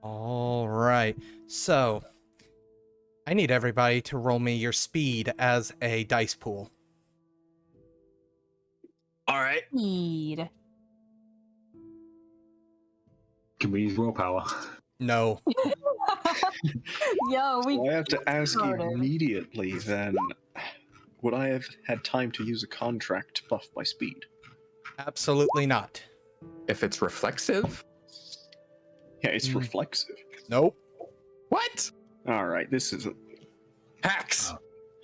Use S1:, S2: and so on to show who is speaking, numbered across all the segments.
S1: All right. So, I need everybody to roll me your speed as a dice pool.
S2: All right.
S3: Speed.
S4: Can we use willpower?
S1: No.
S3: Yo, we.
S5: So I have to ask
S3: started.
S5: immediately then, would I have had time to use a contract to buff my speed?
S1: Absolutely not.
S2: If it's reflexive?
S5: Yeah, it's reflexive.
S1: Nope.
S2: What?
S5: Alright, this is...
S2: Hacks!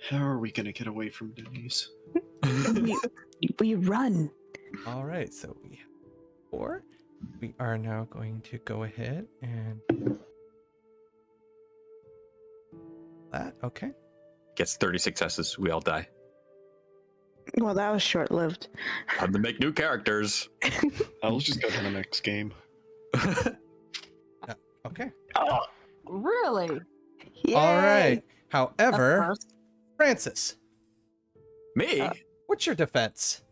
S5: How are we gonna get away from Denny's?
S6: We run.
S1: All right. So we have 4. We are now going to go ahead and that. Okay.
S2: Gets 30 successes. We all die.
S6: Well, that was short-lived.
S2: Time to make new characters.
S5: Let's just go to the next game.
S1: Okay.
S6: Oh,
S3: Really?
S1: All right.
S3: That's
S1: However,
S3: gross.
S1: Francis,
S2: Me?
S1: what's your defense?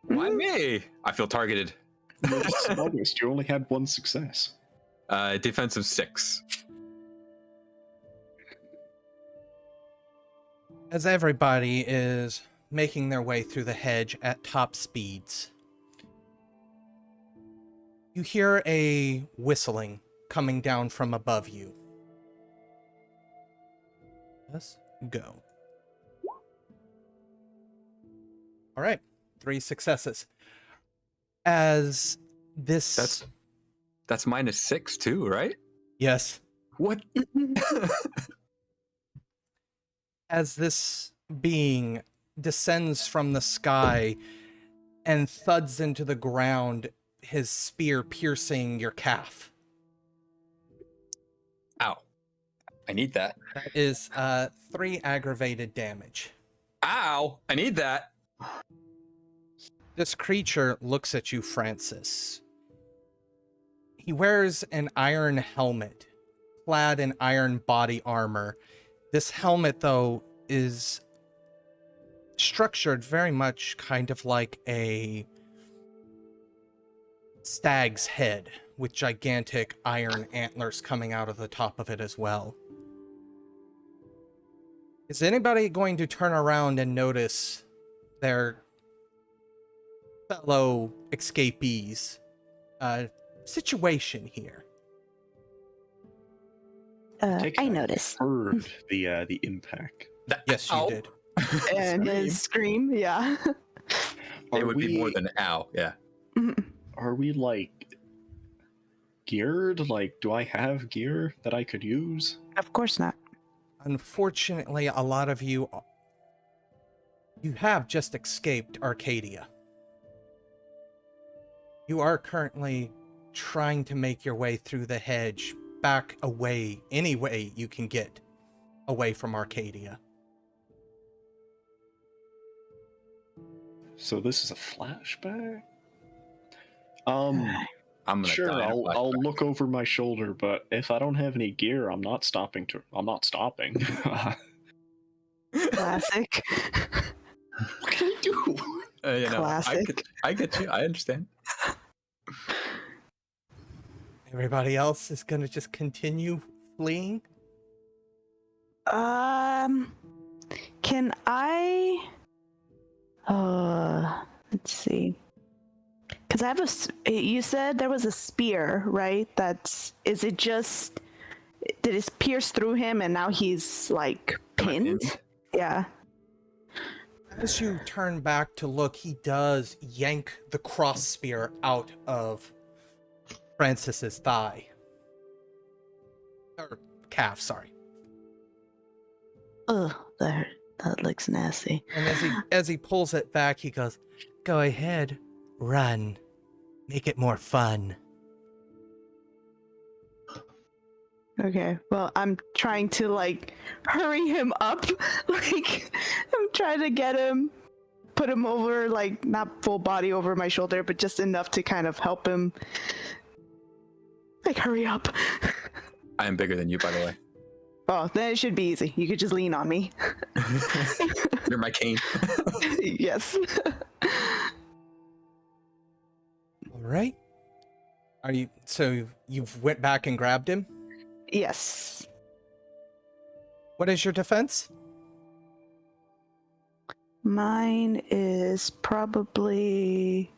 S2: Why me? I feel targeted.
S5: You're the smallest, you only had 1 success.
S2: Defensive 6.
S1: As everybody is making their way through the hedge at top speeds, you hear a whistling coming down from above you. Let's go. All right, 3 successes. As this...
S2: That's minus 6 too, right?
S1: Yes.
S2: What?
S1: As this being descends from the sky and thuds into the ground, his spear piercing your calf.
S2: Ow. I need that.
S1: That is 3 aggravated damage.
S2: Ow! I need that.
S1: This creature looks at you, Francis. He wears an iron helmet, clad in iron body armor. This helmet, though, is structured very much kind of like a stag's head, with gigantic iron antlers coming out of the top of it as well. Is anybody going to turn around and notice their fellow escapees' situation here?
S6: I noticed.
S5: Heard the impact.
S1: Yes, you
S2: Ow.
S1: did.
S6: And his scream, yeah.
S2: It would be more than ow, yeah.
S5: Are we, like, geared? Like, do I have gear that I could use?
S6: Of course not.
S1: Unfortunately, a lot of you have just escaped Arcadia. You are currently trying to make your way through the hedge back away, any way you can get away from Arcadia.
S5: So this is a flashback?
S2: I'm gonna
S5: Sure,
S2: die in a
S5: I'll
S2: flashback.
S5: look over my shoulder, but if I don't have any gear, I'm not stopping. I'm not stopping.
S6: Classic.
S5: What can I do?
S2: You know,
S6: Classic.
S2: I get you. I understand.
S1: Everybody else is going to just continue fleeing?
S6: Can I... let's see. Because I have you said there was a spear, right? Is it just... Did it pierce through him and now he's, like, pinned? Yeah.
S1: As you turn back to look, he does yank the cross spear out of Francis's thigh. Or calf, sorry.
S6: Ugh, that looks nasty.
S1: And as he pulls it back, he goes, "Go ahead, run. Make it more fun."
S6: Okay, well, I'm trying to, like, hurry him up. Like, I'm trying to get him, put him over, like, not full body over my shoulder, but just enough to kind of help him, like, hurry up.
S2: I am bigger than you, by the way.
S6: Oh, then it should be easy. You could just lean on me.
S2: You're my cane.
S6: Yes.
S1: All right. So you've went back and grabbed him?
S6: Yes.
S1: What is your defense?
S6: Mine is probably...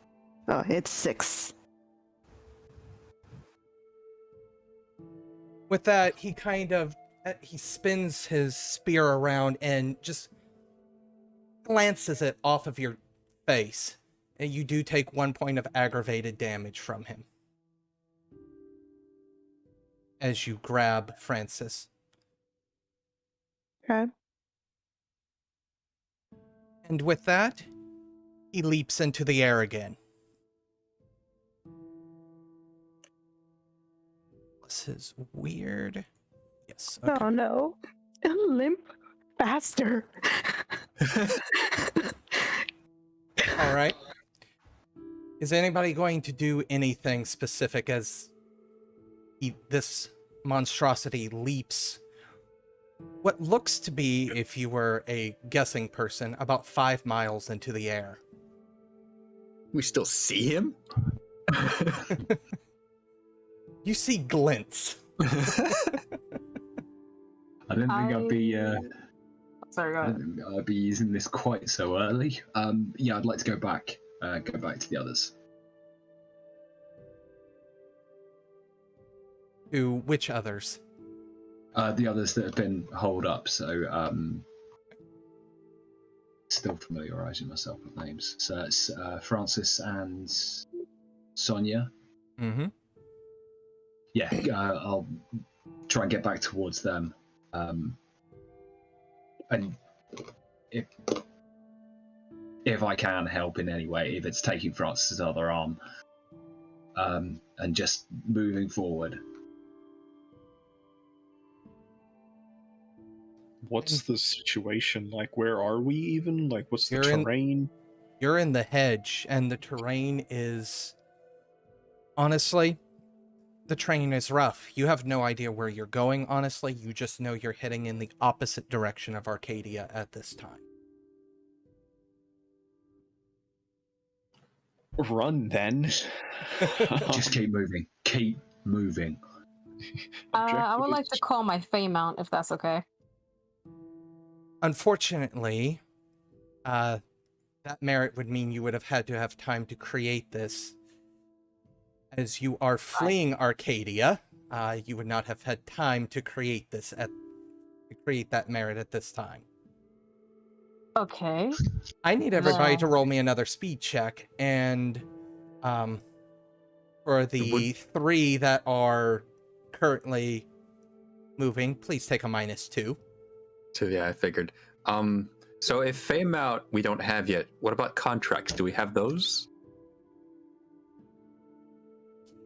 S6: Oh, it's 6.
S1: With that, he kind of he spins his spear around and just glances it off of your face, and you do take 1 point of aggravated damage from him as you grab Francis.
S6: Okay.
S1: And with that, he leaps into the air again. This is weird. Yes. Okay.
S6: Oh no. Limp faster.
S1: All right. Is anybody going to do anything specific as this monstrosity leaps what looks to be, if you were a guessing person, about 5 miles into the air?
S2: We still see him?
S1: You see glints.
S4: I don't think I'd be.
S3: Sorry, go
S4: I
S3: ahead.
S4: don't think I'd be using this quite so early. Yeah, I'd like to go back. Go back to the others.
S1: To which others?
S4: The others that have been holed up. So, still familiarising myself with names. So it's Francis and Sonya.
S1: Mm-hmm.
S4: Yeah, I'll try and get back towards them. And if I can help in any way, if it's taking Francis's other arm, and just moving forward.
S5: What's the situation like? Where are we even? Like, what's the
S1: You're in-
S5: terrain?
S1: You're in the hedge, and the terrain is... Honestly, the terrain is rough. You have no idea where you're going, honestly. You just know you're heading in the opposite direction of Arcadia at this time.
S5: Run then.
S4: Just keep moving. Keep moving.
S3: I would
S5: Objective
S3: like
S5: is-
S3: to call my Fey mount, if that's okay.
S1: Unfortunately, that merit would mean you would have had to have time to create this. As you are fleeing Arcadia, you would not have had time to create this to create that merit at this time.
S3: Okay.
S1: I need everybody
S3: No.
S1: to roll me another speed check, and for the 3 that are currently moving, please take a -2.
S2: So yeah, I figured. So if fame out we don't have yet, what about contracts? Do we have those?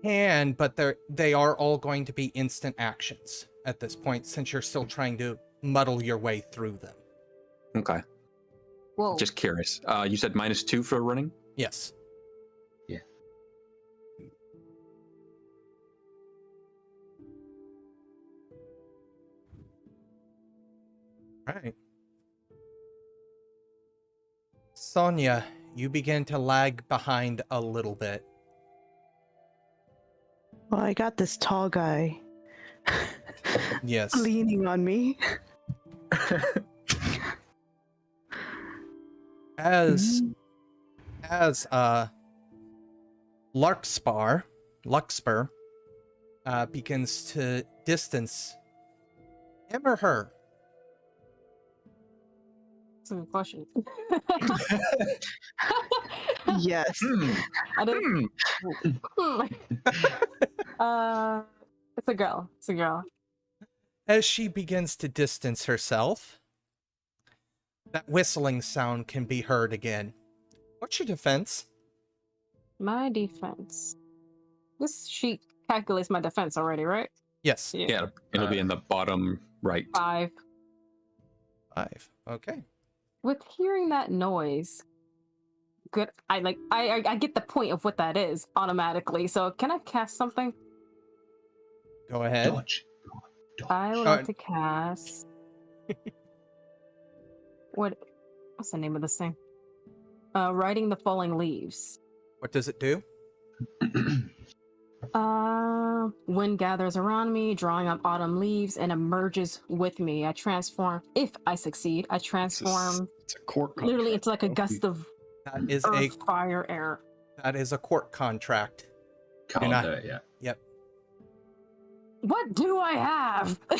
S1: But they are all going to be instant actions at this point, since you're still trying to muddle your way through them.
S2: Okay.
S3: Whoa.
S2: Just curious. You said -2 for running?
S1: Yes.
S4: Yeah.
S1: Right. Sonya, you begin to lag behind a little bit.
S6: Well, I got this tall guy
S1: Yes.
S6: leaning on me.
S1: As Larkspur begins to distance him or her.
S3: That's a good question.
S6: Yes.
S3: I didn't. It's a girl. It's a girl.
S1: As she begins to distance herself, that whistling sound can be heard again. What's your defense?
S3: My defense. This sheet calculates my defense already, right?
S1: Yes.
S2: Yeah, it'll be in the bottom right.
S3: 5.
S1: 5. Okay.
S3: With hearing that noise, good. I get the point of what that is automatically. So can I cast something?
S1: Go ahead.
S4: Dodge.
S3: I would like to cast. What's the name of this thing? Riding the Falling Leaves.
S1: What does it do?
S3: transform. Wind gathers around me, drawing up autumn leaves, and emerges with me. I transform. If I succeed, I transform
S5: It's a court
S3: literally
S5: contract,
S3: into like a
S5: though.
S3: gust of
S1: That is
S3: earth, fire, air.
S1: that is a court contract.
S4: Can't
S1: not-
S4: do it yet.
S1: Yep.
S3: What do I have?
S5: You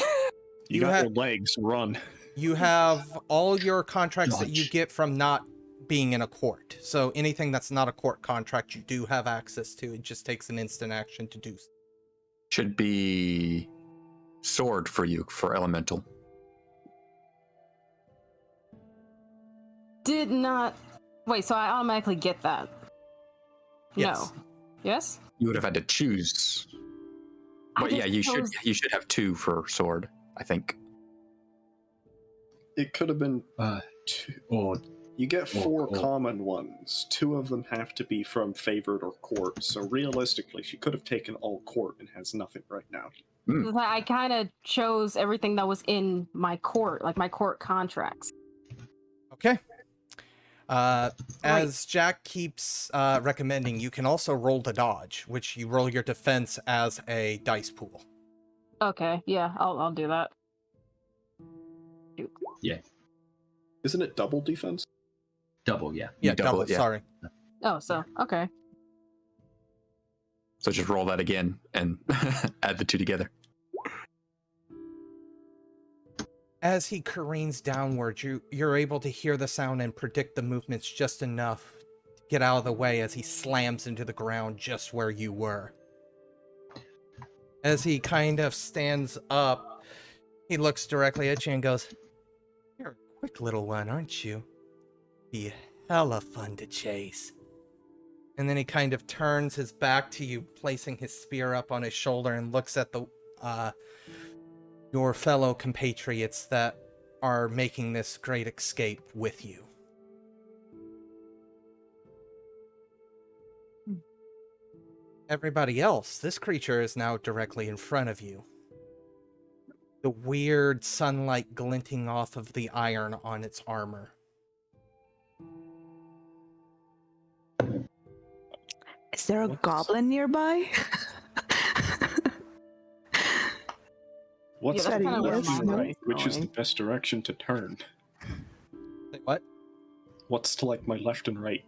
S1: You
S5: got
S1: ha-
S5: your legs, run.
S1: You have all your contracts that you
S4: Dodge.
S1: get from not being in a court. So anything that's not a court contract, you do have access to. It just takes an instant action to do.
S2: Should be sword for you for elemental.
S3: Did not. Wait, so I automatically get that?
S1: Yes.
S3: No. Yes?
S2: You would have had to choose.
S3: I
S2: But yeah,
S3: just chose-
S2: you should have 2 for sword, I think.
S5: It could have been
S4: Two, or
S5: you get 4
S4: or-
S5: common ones. 2 of them have to be from favored or court. So realistically, she could have taken all court and has nothing right now.
S3: I kind of chose everything that was in my court, like my court contracts.
S1: Okay. As Jack keeps recommending, you can also roll to dodge, which you roll your defense as a dice pool.
S3: Okay, yeah, I'll do that.
S5: Isn't it double defense?
S4: double, yeah.
S1: Yeah,
S2: You double
S1: double.
S2: it, yeah.
S1: Sorry.
S3: Oh, so okay.
S2: So just roll that again and add the 2 together.
S1: As he careens downward, you're able to hear the sound and predict the movements just enough to get out of the way as he slams into the ground just where you were. As he kind of stands up, he looks directly at you and goes, "You're a quick little one, aren't you? Be hella fun to chase." And then he kind of turns his back to you, placing his spear up on his shoulder, and looks at the your fellow compatriots that are making this great escape with you. Everybody else, this creature is now directly in front of you. The weird sunlight glinting off of the iron on its armor.
S6: Is there a
S5: What's-
S6: goblin nearby?
S5: What's
S3: Yeah, that's
S5: to
S6: kinda
S5: the
S6: where
S5: left
S6: my
S5: and
S6: mind's
S5: right? Which is the
S3: going.
S5: best direction to turn?
S1: Say what?
S5: What's to like my left and right?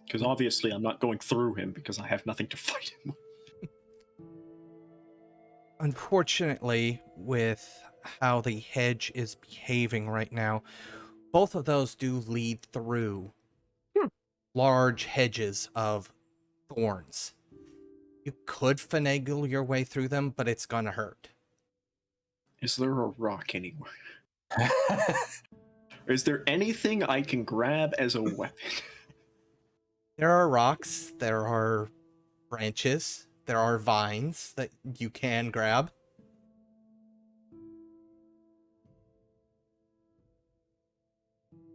S5: Because obviously I'm not going through him because I have nothing to fight him with.
S1: Unfortunately, with how the hedge is behaving right now, both of those do lead through large hedges of thorns. You could finagle your way through them, but it's gonna hurt.
S5: Is there a rock anywhere? Is there anything I can grab as a weapon?
S1: There are rocks, there are branches, there are vines that you can grab.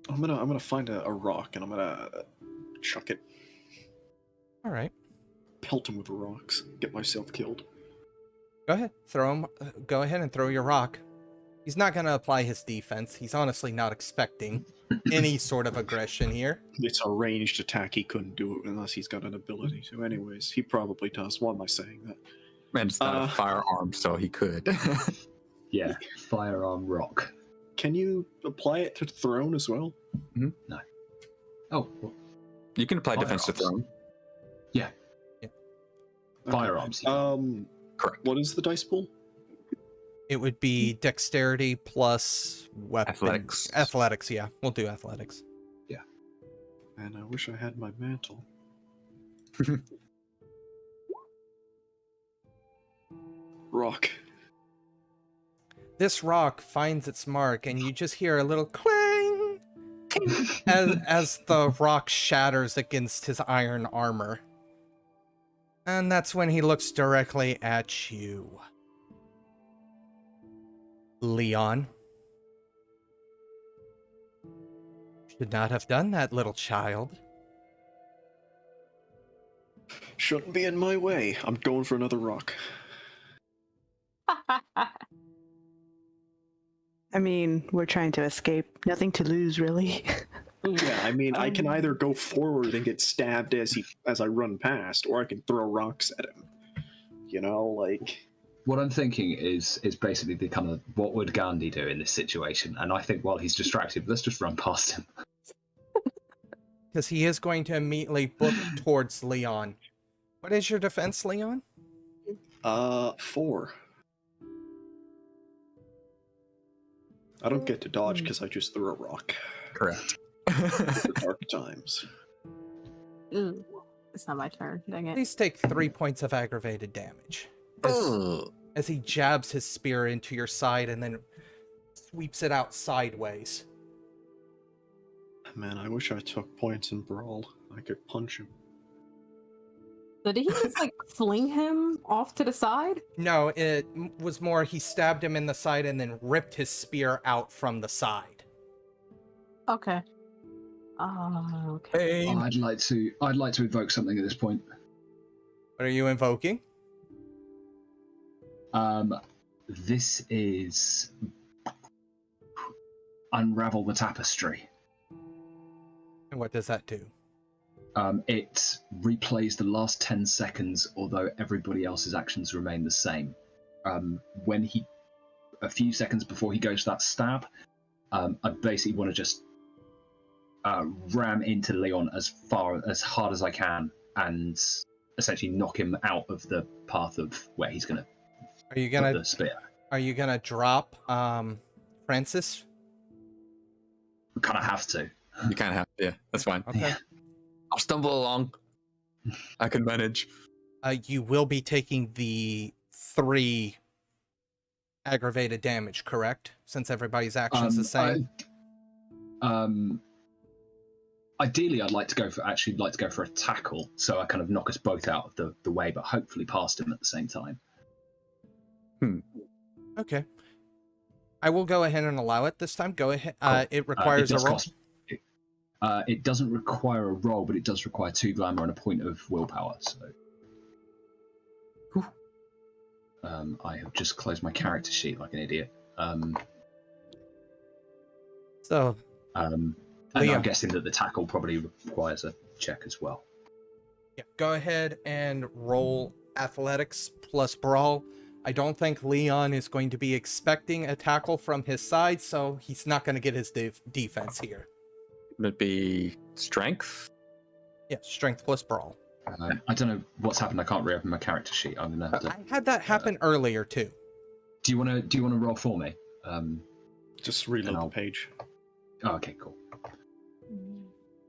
S5: I'm gonna find a rock and I'm gonna chuck it,
S1: All right,
S5: pelt him with rocks, get myself killed.
S1: go ahead, go ahead and throw your rock. He's not gonna apply his defense. He's honestly not expecting any sort of aggression here.
S5: It's a ranged attack. He couldn't do it unless he's got an ability to. Anyways, he probably does. Why am I saying that?
S2: And it's not a firearm, so he could.
S4: Yeah, firearm rock.
S5: Can you apply it to throne as well?
S4: Oh, well,
S2: You can apply defense to
S4: Firearms.
S2: throne.
S4: yeah,
S5: Okay.
S4: firearms.
S2: Correct.
S5: What is the dice pool?
S1: It would be dexterity plus weapon.
S2: Athletics.
S1: Athletics, yeah. We'll do athletics.
S5: And I wish I had my mantle. Rock.
S1: This rock finds its mark, and you just hear a little clang as the rock shatters against his iron armor. And that's when he looks directly at you. Leon. Should not have done that, little child.
S5: Shouldn't be in my way. I'm going for another rock.
S6: I mean, we're trying to escape. Nothing to lose, really.
S5: Yeah, I mean, I can either go forward and get stabbed as I run past, or I can throw rocks at him. you know, like.
S4: What I'm thinking is basically the kind of what would Gandhi do in this situation, and I think while he's distracted, let's just run past him.
S1: Because he is going to immediately book towards Leon. What is your defense, Leon?
S5: 4. I don't get to dodge because I just threw a rock.
S2: Correct.
S5: The dark times.
S3: Ooh, it's not my turn. Dang it.
S1: Please take 3 points of aggravated damage. As he jabs his spear into your side and then sweeps it out sideways.
S5: Man, I wish I took points in Brawl. I could punch him.
S3: So did he just like fling him off to the side?
S1: No, it was more he stabbed him in the side and then ripped his spear out from the side.
S3: Okay. Okay.
S2: Pain.
S4: I'd like to invoke something at this point.
S1: What are you invoking?
S4: This is Unravel the Tapestry.
S1: And what does that do?
S4: It replays the last 10 seconds, although everybody else's actions remain the same. A few seconds before he goes to that stab, I basically want to just ram into Leon as hard as I can, and essentially knock him out of the path of where he's going to put the spear.
S1: Are you gonna drop Francis?
S4: We kind of have to.
S2: You kind of have to. Yeah, that's fine.
S1: Okay.
S4: Yeah.
S2: I'll stumble along. I can manage.
S1: You will be taking the 3 aggravated damage, correct? Since everybody's action's the same.
S4: Ideally, I'd like to go for a tackle, so I kind of knock us both out of the way, but hopefully past him at the same time.
S1: Okay. I will go ahead and allow it this time. Go ahead. It requires a roll.
S4: It doesn't require a roll, but it does require 2 glamour and a point of willpower. So, I have just closed my character sheet like an idiot. And
S1: Leah.
S4: I'm guessing that the tackle probably requires a check as well.
S1: Yeah, go ahead and roll athletics plus brawl. I don't think Leon is going to be expecting a tackle from his side, so he's not going to get his defense here.
S2: Would it be strength?
S1: Yeah, strength plus brawl.
S4: I don't know what's happened. I can't reopen my character sheet. I'm gonna have to.
S1: I had that happen earlier too.
S4: Do you want to roll for me?
S5: Just reload the page.
S4: Oh, okay, cool.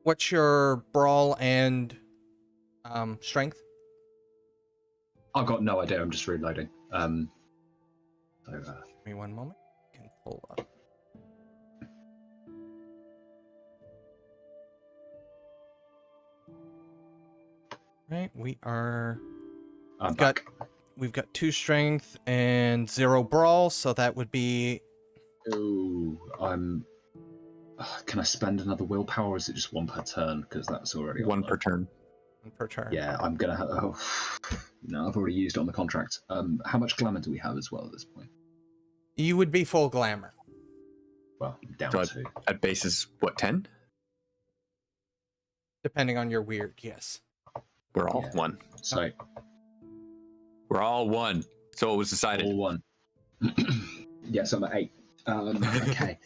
S1: What's your brawl and strength?
S4: I've got no idea. I'm just reloading.
S1: Give me one moment. I can pull up. Right, we are. We've got 2 strength and 0 brawl, so that would be.
S4: Ooh, can I spend another willpower, or is it just 1 per turn? Because that's already
S2: 1 per turn.
S1: 1 per turn.
S4: Yeah, I'm gonna have. Oh, no, I've already used it on the contract. How much glamour do we have as well at this point?
S1: You would be full glamour.
S4: Well, down
S2: So
S4: to.
S2: at base is what, 10?
S1: Depending on your weird, yes.
S2: We're all
S4: Yeah.
S2: 1.
S4: So
S2: We're all 1. So it was decided.
S4: all 1. Yes, I'm at 8. Okay.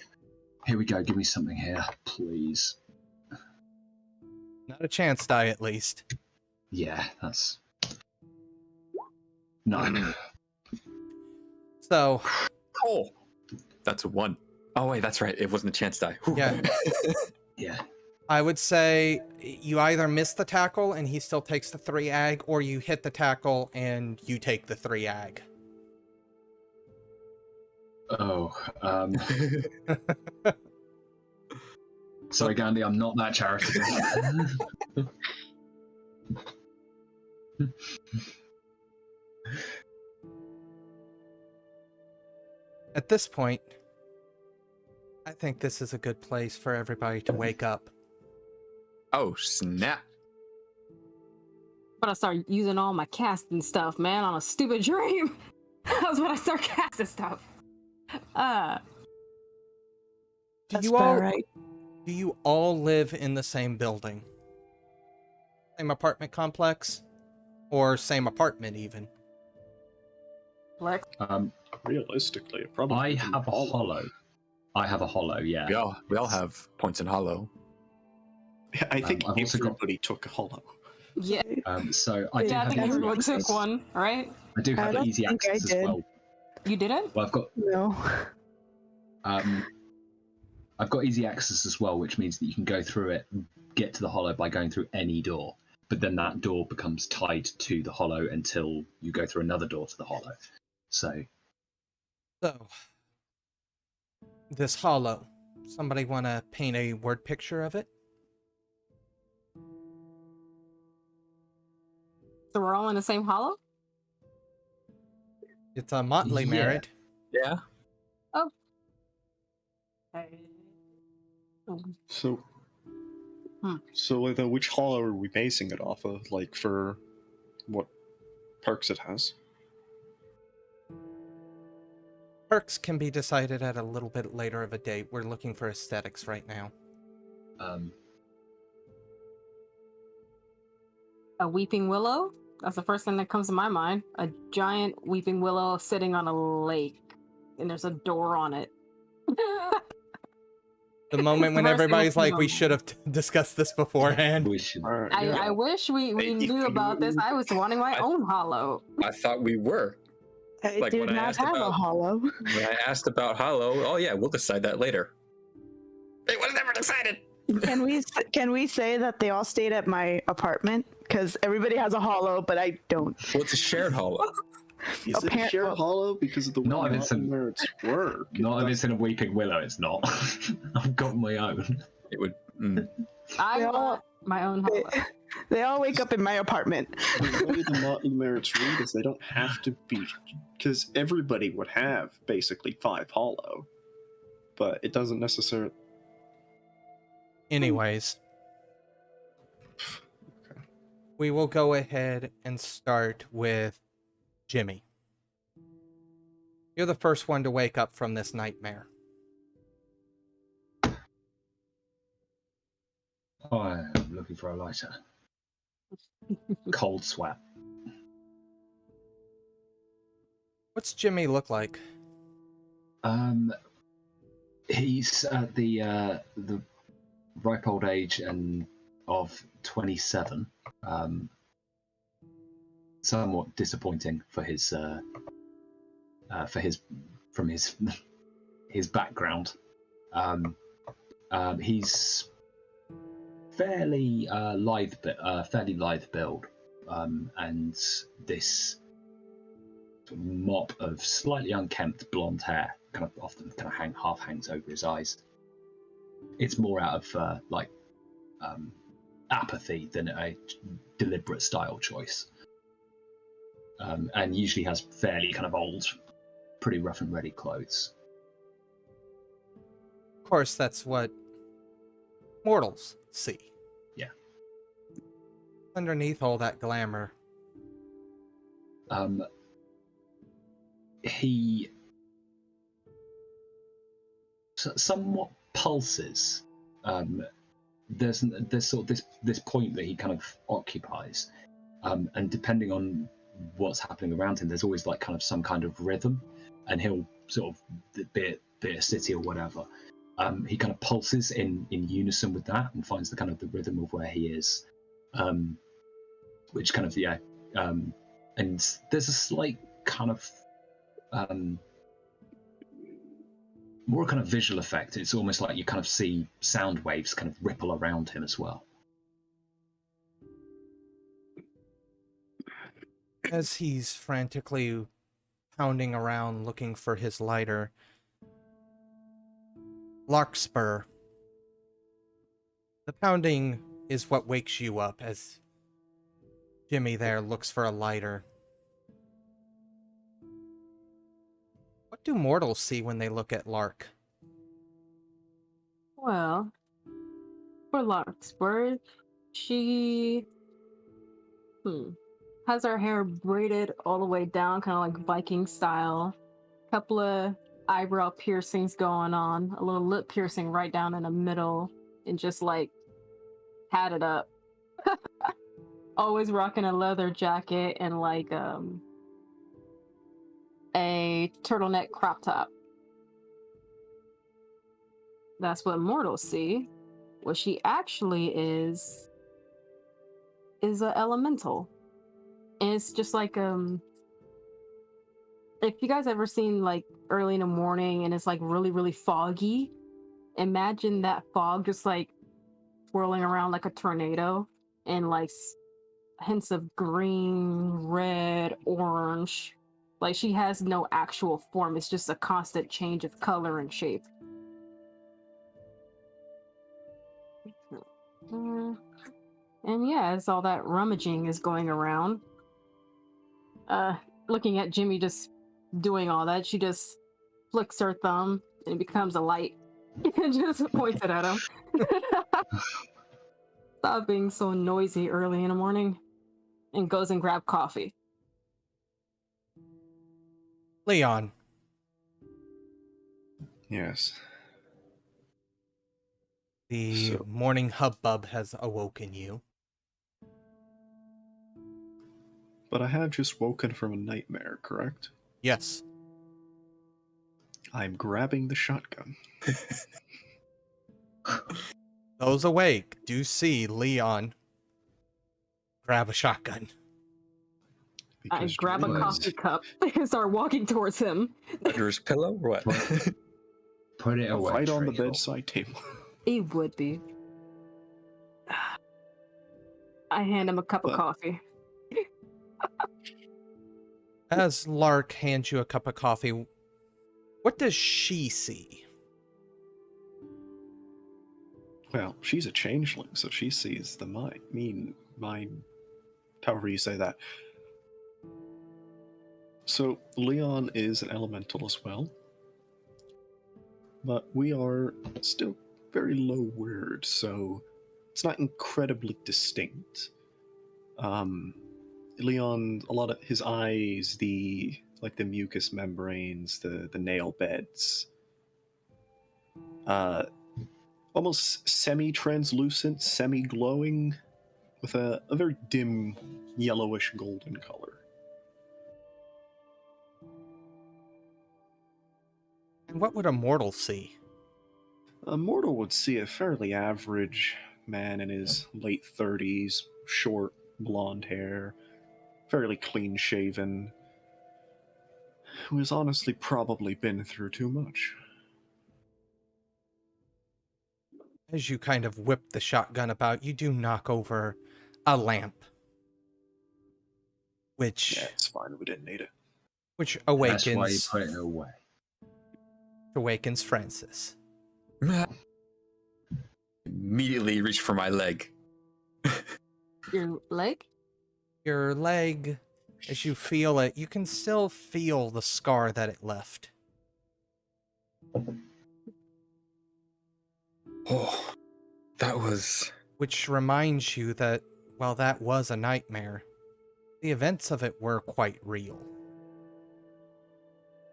S4: Here we go. Give me something here, please.
S1: Not a chance die, at least.
S4: Yeah, that's 9.
S1: So,
S2: Oh, that's a 1. Oh wait, that's right. It wasn't a chance die. Whew.
S1: yeah,
S4: Yeah.
S1: I would say you either miss the tackle and he still takes the 3 ag, or you hit the tackle and you take the 3 ag.
S4: Oh. Sorry, Gandhi. I'm not that charitable.
S1: At this point, I think this is a good place for everybody to wake up.
S2: Oh snap!
S3: I'm gonna start using all my casting stuff, man, on a stupid dream. That's when I start casting stuff.
S1: Do
S6: That's
S1: you
S6: about
S1: all
S6: right.
S1: do you all live in the same building? Same apartment complex? Or same apartment even?
S3: Lex?
S5: Realistically, it probably.
S4: I
S5: isn't
S4: have a hollow. I have a hollow. Yeah.
S2: We all have points in hollow.
S5: I think
S4: I've also got-
S5: everybody took a hollow.
S3: Yeah.
S4: So I do
S3: Yeah, I
S4: have
S3: think
S4: easy
S3: everyone
S4: access.
S3: took one, right?
S4: I do
S6: I
S4: have
S6: don't
S4: easy
S6: think I
S4: access as
S6: did.
S4: well.
S3: You didn't?
S4: Well,
S6: No.
S4: I've got easy access as well, which means that you can go through it, get to the hollow by going through any door. But then that door becomes tied to the hollow until you go through another door to the hollow. So
S1: So, this hollow. Somebody want to paint a word picture of it?
S3: So we're all in the same hollow?
S1: It's a motley
S4: Yeah.
S1: married.
S2: Yeah.
S5: So,
S3: Hmm.
S5: so then which hollow are we basing it off of? Like for what perks it has?
S1: Perks can be decided at a little bit later of a date. We're looking for aesthetics right now.
S3: A weeping willow? That's the first thing that comes to my mind. A giant weeping willow sitting on a lake, and there's a door on it.
S1: The moment when
S3: First thing
S1: everybody's
S3: that
S1: like,
S3: comes
S1: we
S3: to
S1: should have discussed this beforehand.
S4: we should.
S3: I wish we
S5: If
S3: knew
S5: you-
S3: about this. I was wanting my own hollow.
S2: I thought we were.
S6: I
S2: Like,
S6: do
S2: when I
S6: not
S2: asked
S6: have a
S2: about-
S6: hollow.
S2: When I asked about hollow, oh yeah, we'll decide that later. It was never decided.
S6: Can we say that they all stayed at my apartment? Because everybody has a hollow, but I don't.
S2: Well, it's a shared hollow.
S5: Is it a
S6: Appar-
S5: shared
S6: well-
S5: hollow because of the
S4: Not
S5: way
S4: if it's in-
S5: where it's work?
S4: Not if it's in a weeping willow. It's not. I've got my own.
S2: It would.
S3: I
S6: They all-
S3: want my own hollow.
S6: They all wake up in my apartment.
S5: The way the motley merits read is they don't have to be, because everybody would have basically 5 hollow, but it doesn't necessarily.
S1: Anyways, we will go ahead and start with Jimmy. You're the first one to wake up from this nightmare.
S4: I'm looking for a lighter. Cold sweat.
S1: What's Jimmy look like?
S4: He's at the ripe old age and of 27. Somewhat disappointing for his from his background. He's fairly lithe build, and this mop of slightly unkempt blonde hair often half hangs over his eyes. It's more out of apathy than a deliberate style choice, and usually has fairly kind of old, pretty rough and ready clothes.
S1: Of course, that's what mortals see.
S4: Yeah.
S1: Underneath all that glamour,
S4: He somewhat pulses. There's sort of this point that he kind of occupies, and depending on what's happening around him, there's always like kind of some kind of rhythm, and he'll sort of be it a city or whatever. He kind of pulses in unison with that and finds the kind of the rhythm of where he is, which kind of and there's a slight kind of more kind of visual effect. It's almost like you kind of see sound waves kind of ripple around him as well.
S1: as he's frantically pounding around looking for his lighter, Larkspur. The pounding is what wakes you up as Jimmy there looks for a lighter. What do mortals see when they look at Lark?
S3: Well, for Larkspur, she has her hair braided all the way down, kind of like Viking style. Couple of eyebrow piercings going on, a little lip piercing right down in the middle, and just like tatted up. Always rocking a leather jacket and like a turtleneck crop top. That's what mortals see. What she actually is a elemental. And it's just like if you guys ever seen like early in the morning and it's like really, really foggy, imagine that fog just like swirling around like a tornado and like hints of green, red, orange. Like she has no actual form. It's just a constant change of color and shape. And yeah, as all that rummaging is going around, looking at Jimmy just doing all that, she just flicks her thumb and it becomes a light and just points it at him. Stop being so noisy early in the morning, and goes and grab coffee.
S1: Leon,
S5: Yes.
S1: the
S5: So-
S1: morning hubbub has awoken you.
S5: But I have just woken from a nightmare, correct?
S1: Yes.
S5: I'm grabbing the shotgun.
S1: Those awake do see Leon grab a shotgun.
S3: I
S5: because
S3: grab a
S5: Julie is-
S3: coffee cup and start walking towards him.
S2: Murderer's pillow or what?
S4: Put it away.
S5: right on the
S4: Treacle.
S5: bedside table.
S3: It would be. I hand him a cup of
S5: But-
S3: coffee.
S1: As Lark hands you a cup of coffee, what does she see?
S5: Well, she's a changeling, so she sees the mind, however you say that. So, Leon is an elemental as well. But we are still very low word, so it's not incredibly distinct. Leon, a lot of his eyes, the mucous membranes, the nail beds, almost semi-translucent, semi-glowing, with a very dim yellowish golden color.
S1: And what would a mortal see?
S5: A mortal would see a fairly average man in his late 30s, short, blonde hair, fairly clean-shaven, who has honestly probably been through too much.
S1: As you kind of whip the shotgun about, you do knock over a lamp, which
S5: Yeah, it's fine, we didn't need it.
S1: which
S4: That's why you
S1: awakens
S4: put it away.
S1: Francis.
S2: Immediately reach for my leg.
S3: Your leg?
S1: Your leg, as you feel it, you can still feel the scar that it left.
S2: Oh, that was...
S1: Which reminds you that while that was a nightmare, the events of it were quite real.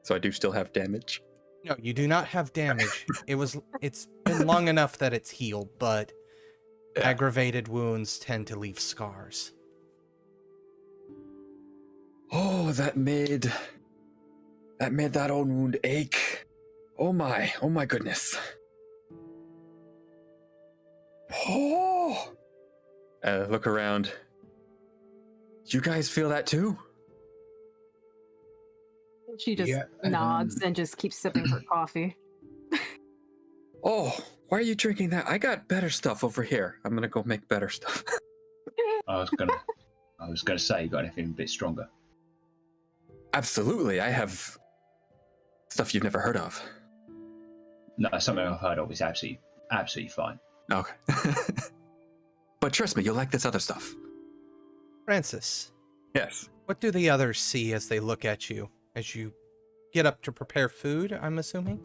S2: So I do still have damage?
S1: No, you do not have damage. It's been long enough that it's healed, but
S2: Yeah.
S1: aggravated wounds tend to leave scars.
S2: Oh, that made that old wound ache. Oh my goodness. Oh. Look around. You guys feel that too?
S3: She just
S4: Yeah,
S3: nods and just keeps sipping her coffee.
S2: Oh, why are you drinking that? I got better stuff over here. I'm gonna go make better stuff.
S4: I was gonna say, you got anything a bit stronger?
S2: Absolutely, I have stuff you've never heard of.
S4: No, something I've heard of is absolutely fine.
S2: Okay. But trust me, you'll like this other stuff.
S1: Francis,
S2: Yes.
S1: what do the others see as they look at you? As you get up to prepare food, I'm assuming?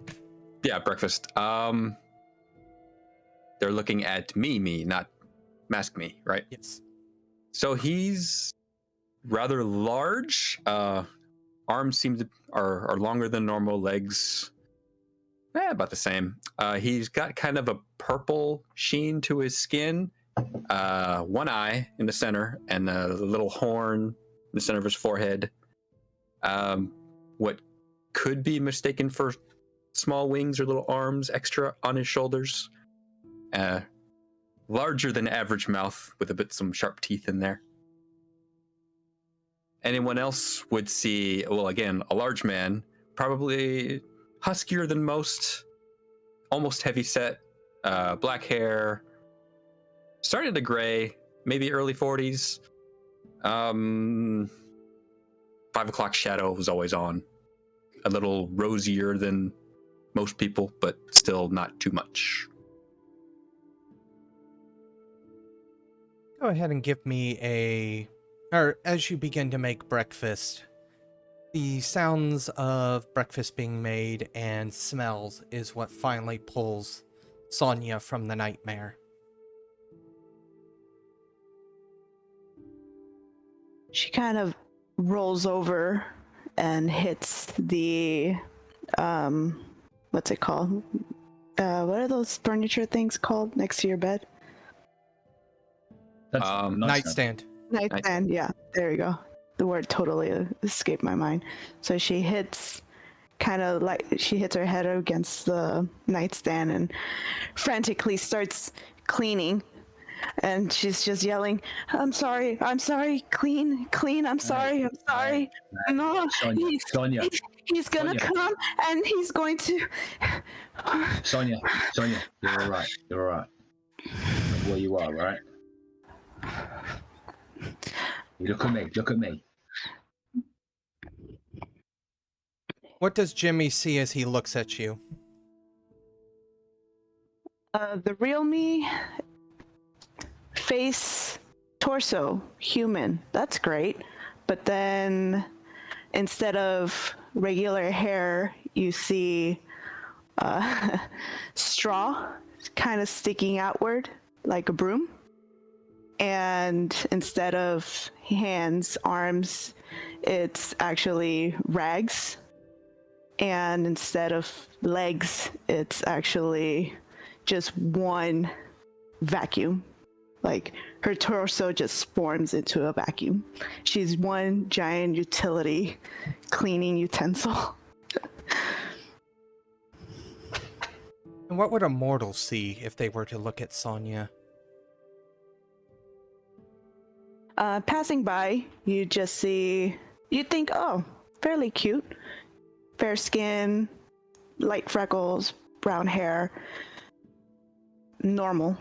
S2: Yeah, breakfast. They're looking at me, not Mask Me, right?
S1: Yes.
S2: So he's rather large. Arms are longer than normal. Legs, about the same. He's got kind of a purple sheen to his skin. One eye in the center, and a little horn in the center of his forehead. What could be mistaken for small wings or little arms extra on his shoulders. Larger than average mouth with some sharp teeth in there. Anyone else would see, well, again, a large man, probably huskier than most, almost heavy set, black hair, started to gray, maybe early 40s. 5 o'clock shadow was always on. A little rosier than most people, but still not too much.
S1: Go ahead and give me as you begin to make breakfast, the sounds of breakfast being made and smells is what finally pulls Sonya from the nightmare.
S6: She kind of rolls over and hits the, what's it called? What are those furniture things called next to your bed?
S4: That's
S1: Nightstand.
S6: Nightstand, yeah, there you go. The word totally escaped my mind. So she hits her head against the nightstand and frantically starts cleaning. And she's just yelling, I'm sorry, clean, I'm sorry. No,
S4: Sonya,
S6: he's gonna
S4: Sonya.
S6: come and he's going to...
S4: Sonya, you're all right. Where you are, right? Look at me.
S1: What does Jimmy see as he looks at you?
S6: The real me, face, torso, human. That's great. But then instead of regular hair, you see straw kind of sticking outward like a broom. And instead of hands, arms, it's actually rags. And instead of legs, it's actually just one vacuum. Like her torso just forms into a vacuum. She's one giant utility cleaning utensil.
S1: And what would a mortal see if they were to look at Sonya?
S6: Passing by, you just see, you think, oh, fairly cute. Fair skin, light freckles, brown hair. Normal.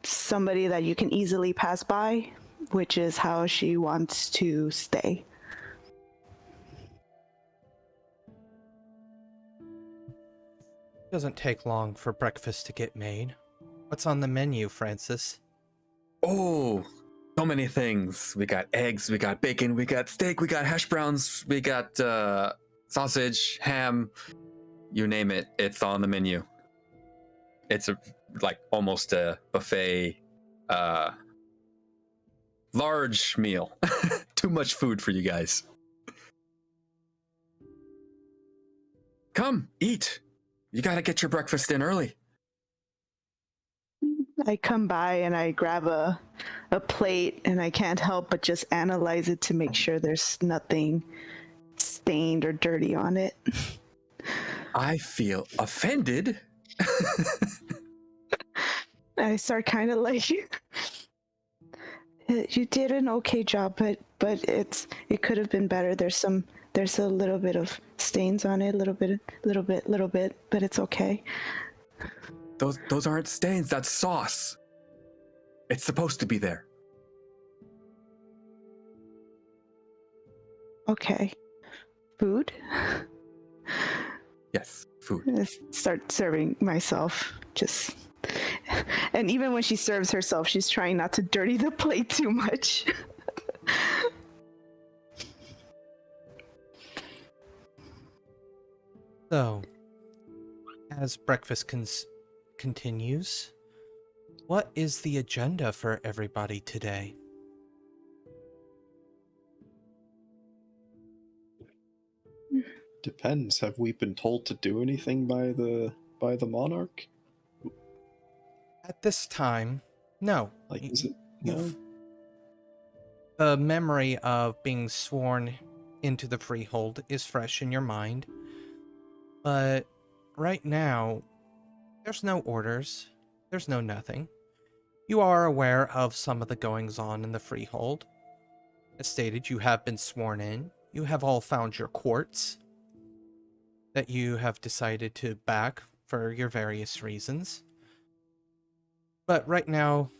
S6: Somebody that you can easily pass by, which is how she wants to stay.
S1: Doesn't take long for breakfast to get made. What's on the menu, Francis?
S2: Oh, so many things. We got eggs, we got bacon, we got steak, we got hash browns, we got sausage, ham, you name it, it's on the menu. It's almost a buffet, large meal. Too much food for you guys. Come, eat. You gotta get your breakfast in early.
S6: I come by and I grab a plate and I can't help but just analyze it to make sure there's nothing stained or dirty on it.
S2: I feel offended.
S6: I start kind of like, you did an okay job, but it could have been better. There's a little bit of stains on it, little bit, but it's okay.
S2: Those aren't stains, that's sauce. It's supposed to be there.
S6: Okay. Food?
S2: Yes, food.
S6: I start serving myself, and even when she serves herself, she's trying not to dirty the plate too much.
S1: So, as breakfast continues, what is the agenda for everybody today?
S5: Depends. Have we been told to do anything by the monarch?
S1: At this time, no.
S5: Is it? No.
S1: The memory of being sworn into the freehold is fresh in your mind. But right now, there's no orders. There's no nothing. You are aware of some of the goings-on in the freehold. As stated, you have been sworn in. You have all found your courts that you have decided to back for your various reasons. But right now,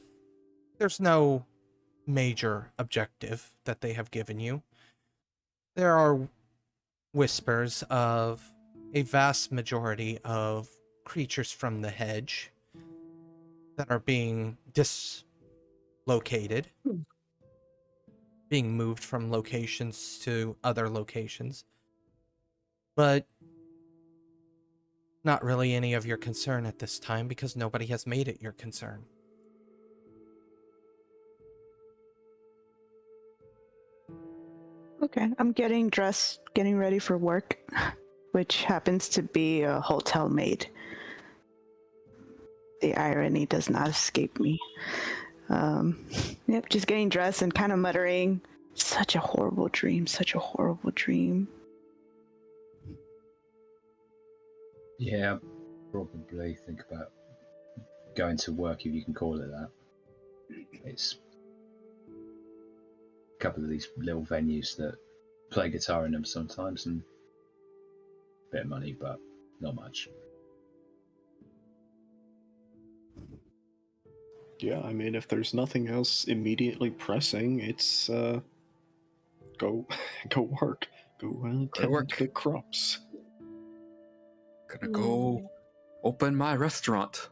S1: there's no major objective that they have given you. There are whispers of a vast majority of creatures from the Hedge that are being dislocated, being moved from locations to other locations. But not really any of your concern at this time because nobody has made it your concern.
S6: Okay, I'm getting dressed, getting ready for work, which happens to be a hotel maid. The irony does not escape me. Yep, just getting dressed and kind of muttering, such a horrible dream, such a horrible dream.
S4: Yeah, probably think about going to work, if you can call it that. It's a couple of these little venues that play guitar in them sometimes, and a bit of money, but not much.
S5: Yeah, I mean, if there's nothing else immediately pressing, it's go work, go tend
S2: work.
S5: to the crops.
S2: Gonna go open my restaurant.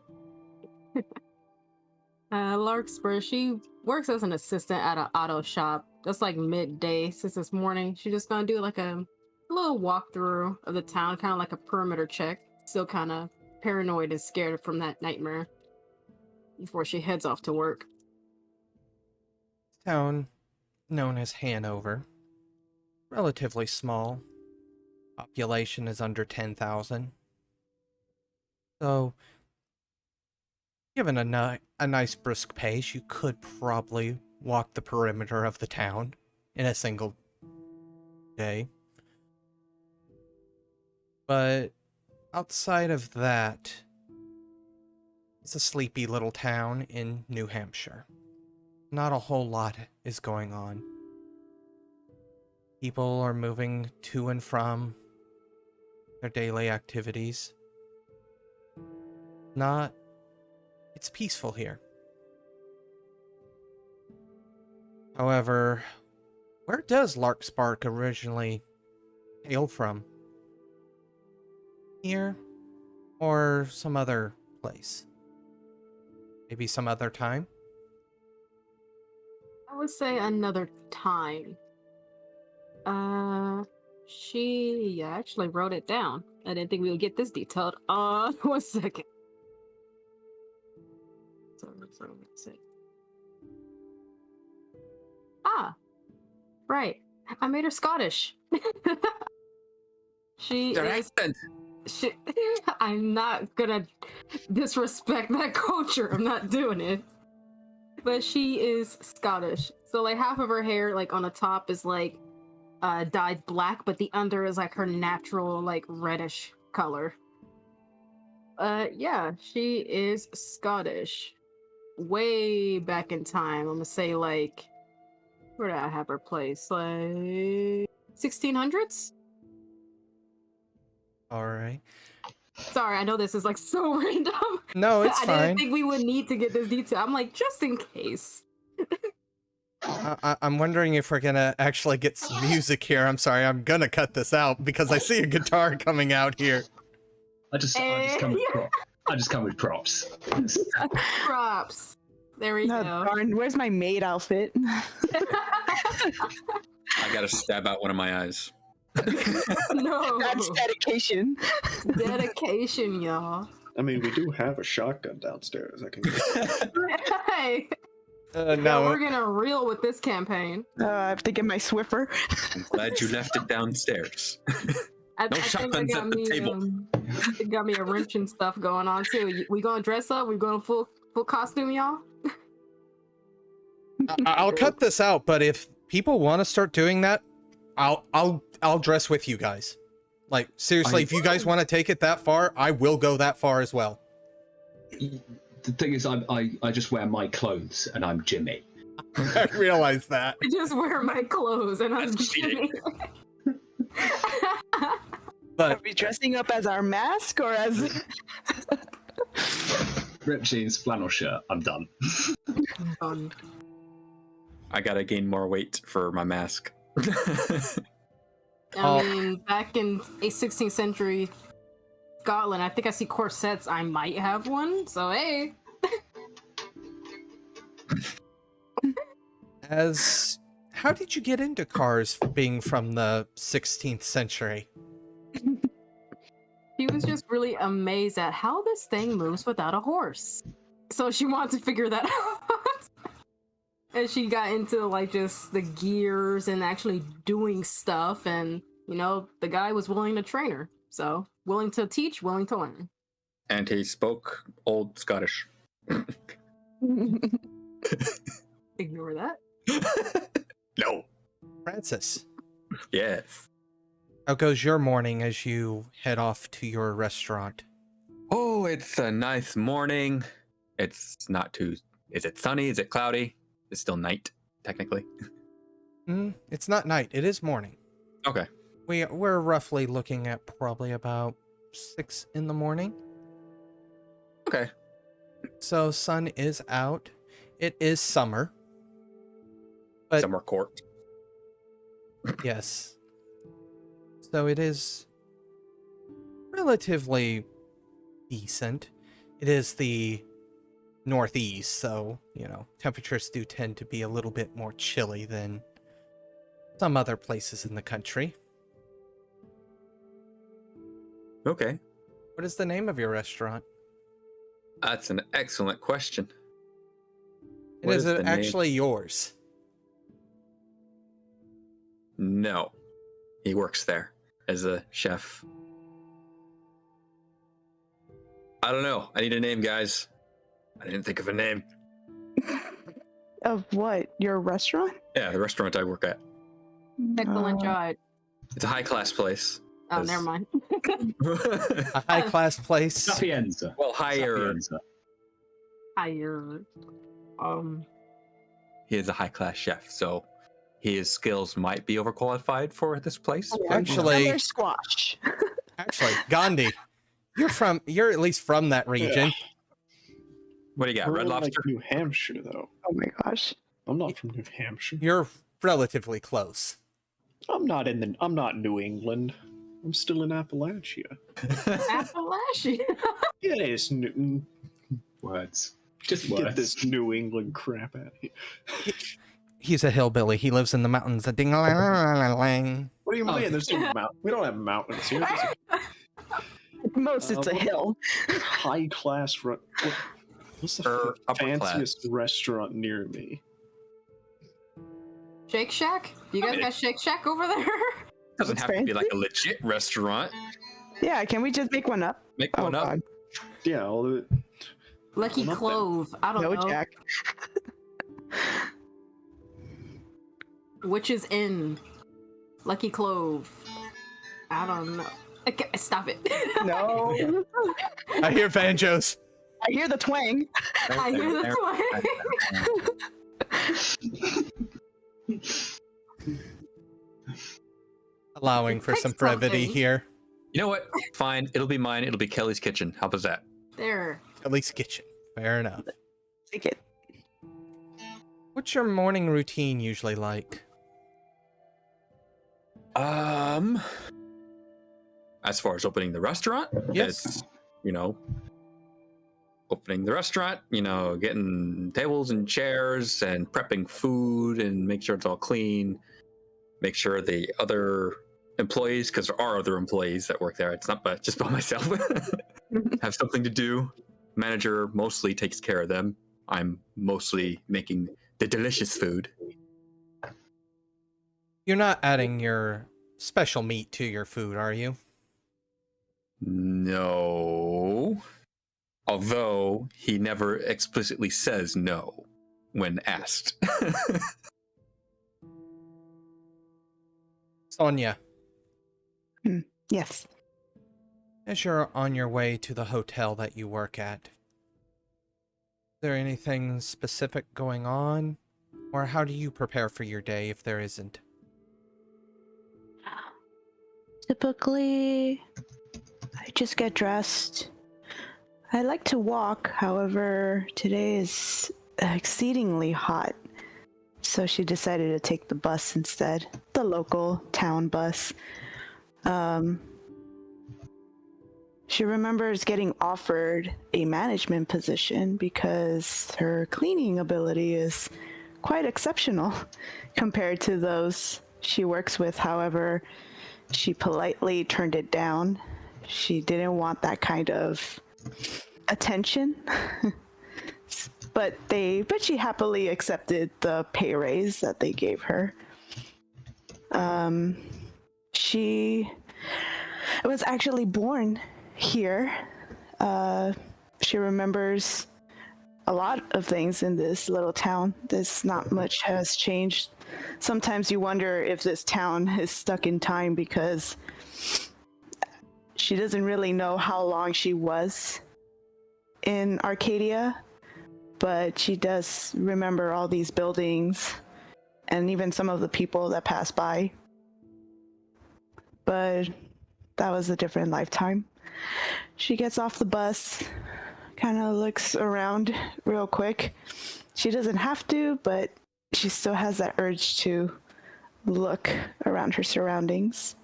S3: Larkspur, she works as an assistant at an auto shop. That's like midday since this morning. She's just gonna do like a little walkthrough of the town, kind of like a perimeter check. Still kind of paranoid and scared from that nightmare before she heads off to work.
S1: Town known as Hanover, relatively small. Population is under 10,000. So, given a nice brisk pace, you could probably walk the perimeter of the town in a single day. But outside of that, it's a sleepy little town in New Hampshire. Not a whole lot is going on. People are moving to and from their daily activities. It's peaceful here. However, where does Larkspur originally hail from? Here? Or some other place? Maybe some other time?
S3: I would say another time. She actually wrote it down. I didn't think we would get this detailed. 1 second. Sorry. Right. I made her Scottish.
S2: Their accent.
S3: I'm not gonna disrespect that culture. I'm not doing it. But she is Scottish. So like half of her hair, like on the top, is like dyed black, but the under is like her natural, like reddish color. Yeah, she is Scottish. Way back in time, I'm gonna say like, where did I have her place? Like 1600s?
S1: Alright.
S3: Sorry, I know this is like so random.
S1: No, it's
S3: I
S1: fine.
S3: didn't think we would need to get this detail. I'm like, just in case.
S1: I'm wondering if we're gonna actually get some music here. I'm sorry, I'm gonna cut this out because I see a guitar coming out here.
S4: I just come with props. I just come with props.
S3: Props. There we
S6: No,
S3: go.
S6: darn, where's my maid outfit?
S2: I gotta stab out one of my eyes.
S3: No.
S6: That's dedication.
S3: Dedication, y'all.
S5: I mean, we do have a shotgun downstairs. I can.
S3: Hey.
S1: No,
S3: We're gonna reel with this campaign.
S6: I have to get my Swiffer.
S2: I'm glad you left it downstairs. No shotguns at the table.
S3: It got me a wrench and stuff going on too. We gonna dress up? We going full costume, y'all?
S1: I'll cut this out, but if people want to start doing that, I'll dress with you guys. Like, seriously, if you guys want to take it that far, I will go that far as well.
S4: The thing is, I just wear my clothes and I'm Jimmy.
S1: I realize that.
S3: I just wear my clothes and I'm Jimmy.
S6: Are
S1: But
S6: we dressing up as our mask or as?
S4: Ripped jeans, flannel shirt. I'm done.
S2: I gotta gain more weight for my mask.
S3: I mean, back in a 16th century Scotland, I think I see corsets. I might have one, so hey.
S1: How did you get into cars being from the 16th century?
S3: She was just really amazed at how this thing moves without a horse. So she wanted to figure that out. And she got into like just the gears and actually doing stuff, and you know, the guy was willing to train her. So willing to teach, willing to learn.
S2: And he spoke Old Scottish.
S3: Ignore that.
S2: No.
S1: Francis,
S2: Yes.
S1: how goes your morning as you head off to your restaurant?
S2: Oh, it's a nice morning. It's not too... Is it sunny? Is it cloudy? It's still night, technically.
S1: It's not night, it is morning.
S2: Okay.
S1: We're roughly looking at probably about 6 in the morning.
S2: Okay.
S1: So sun is out. It is summer. But
S2: Summer court.
S1: yes. So it is relatively decent. It is the northeast, so, you know, temperatures do tend to be a little bit more chilly than some other places in the country.
S2: Okay.
S1: What is the name of your restaurant?
S2: That's an excellent question.
S1: And
S2: What
S1: is
S2: is the
S1: it
S2: name?
S1: actually yours?
S2: No. He works there as a chef. I don't know. I need a name, guys. I didn't think of a name.
S6: Of what? Your restaurant?
S2: Yeah, the restaurant I work at.
S3: Excellent
S6: Uh,
S3: job.
S2: It's a high-class place.
S3: Oh,
S2: Yes.
S3: never mind.
S1: A high-class place?
S4: Sapienza.
S2: Well, higher.
S4: Sapienza.
S3: Higher.
S2: He is a high-class chef, so his skills might be overqualified for this place.
S6: Yeah,
S2: but-
S1: Actually-
S6: Summer squash.
S1: Actually, Gandhi, you're at least from that region.
S2: What do you got?
S5: We're
S2: Red
S5: in,
S2: Lobster?
S5: like New Hampshire, though.
S6: Oh my gosh.
S5: I'm not from New Hampshire.
S1: You're relatively close.
S5: I'm not New England. I'm still in Appalachia.
S3: Appalachia.
S5: Yeah, it's New.
S4: Words. Just
S5: Get
S4: words.
S5: this New England crap out of here.
S1: He's a hillbilly. He lives in the mountains. A ding-a-lang-lang-lang.
S5: What do you
S3: Oh.
S5: mean? There's no mountain. We don't have mountains here. There's
S6: At most, it's a
S5: what-
S6: hill.
S5: a high class. What's the
S2: Upper
S5: fanciest restaurant near me?
S3: Shake Shack? You guys got Shake Shack over there?
S2: Doesn't
S6: Looks
S2: have to be like
S6: fancy.
S2: a legit restaurant.
S6: Yeah, can we just make one up?
S2: Make
S6: Oh
S2: one up.
S6: god.
S5: Yeah, all the
S3: Lucky
S5: Not bad.
S3: Clove. I don't
S6: No,
S3: know.
S6: Jack.
S3: Witch's Inn. Lucky Clove. I don't know. Okay, stop it.
S6: No.
S1: I hear banjos.
S6: I hear the twang.
S3: I hear the
S1: Allowing for
S3: Pick
S1: some brevity
S3: something.
S1: here.
S2: You know what? Fine. It'll be mine. It'll be Kelly's Kitchen. How about that?
S3: There.
S1: At least kitchen. Fair enough.
S6: Take it.
S1: What's your morning routine usually like?
S2: As far as opening the restaurant,
S1: Yes.
S2: it's, you know, opening the restaurant, you know, getting tables and chairs and prepping food and make sure it's all clean. Make sure the other employees, because there are other employees that work there, it's not just by myself, have something to do. Manager mostly takes care of them. I'm mostly making the delicious food.
S1: You're not adding your special meat to your food, are you?
S2: No. Although he never explicitly says no when asked.
S1: Sonya,
S6: Yes.
S1: as you're on your way to the hotel that you work at, is there anything specific going on? Or how do you prepare for your day if there isn't?
S6: Typically, I just get dressed. I like to walk, however, today is exceedingly hot. So she decided to take the bus instead, the local town bus. She remembers getting offered a management position because her cleaning ability is quite exceptional compared to those she works with. However, she politely turned it down. She didn't want that kind of attention. But she happily accepted the pay raise that they gave her. She was actually born here. She remembers a lot of things in this little town. There's not much has changed. Sometimes you wonder if this town is stuck in time because she doesn't really know how long she was in Arcadia, but she does remember all these buildings and even some of the people that pass by. But that was a different lifetime. She gets off the bus, kind of looks around real quick. She doesn't have to, but she still has that urge to look around her surroundings.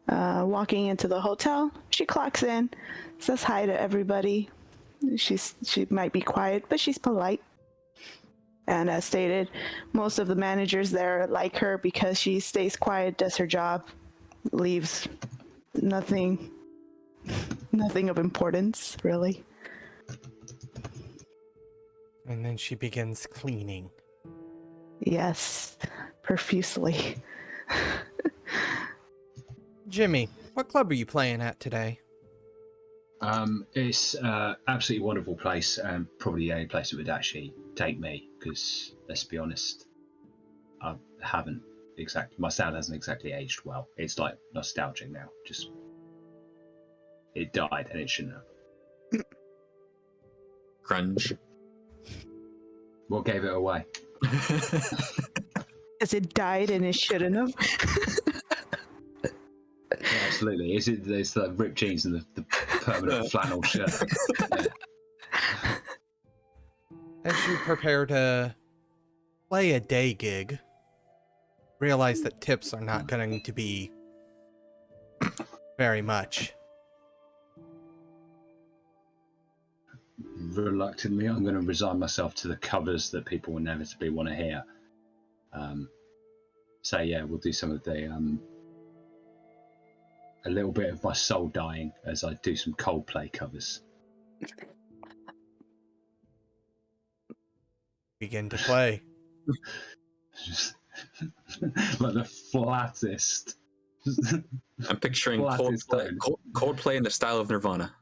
S6: Walking into the hotel, she clocks in, says hi to everybody. She might be quiet, but she's polite. And as stated, most of the managers there like her because she stays quiet, does her job, leaves nothing of importance, really.
S1: And then she begins cleaning.
S6: Yes, profusely.
S1: Jimmy, what club are you playing at today?
S4: It's absolutely wonderful place, and probably the only place that would actually take me. Because let's be honest, I haven't exactly. My sound hasn't exactly aged well. It's like nostalgic now. Just it died, and it shouldn't have.
S2: Grunge.
S4: What gave it away?
S6: Because it died and it shouldn't have.
S4: Yeah, absolutely. It's the ripped jeans and the permanent flannel shirt. Yeah.
S1: As you prepare to play a day gig, realize that tips are not going to be very much.
S4: Reluctantly, I'm going to resign myself to the covers that people inevitably want to hear. So yeah, we'll do some of the a little bit of my soul dying as I do some Coldplay covers.
S1: Begin to play.
S4: Just like the flattest.
S2: I'm picturing
S4: Flattest tone.
S2: Coldplay in the style of Nirvana.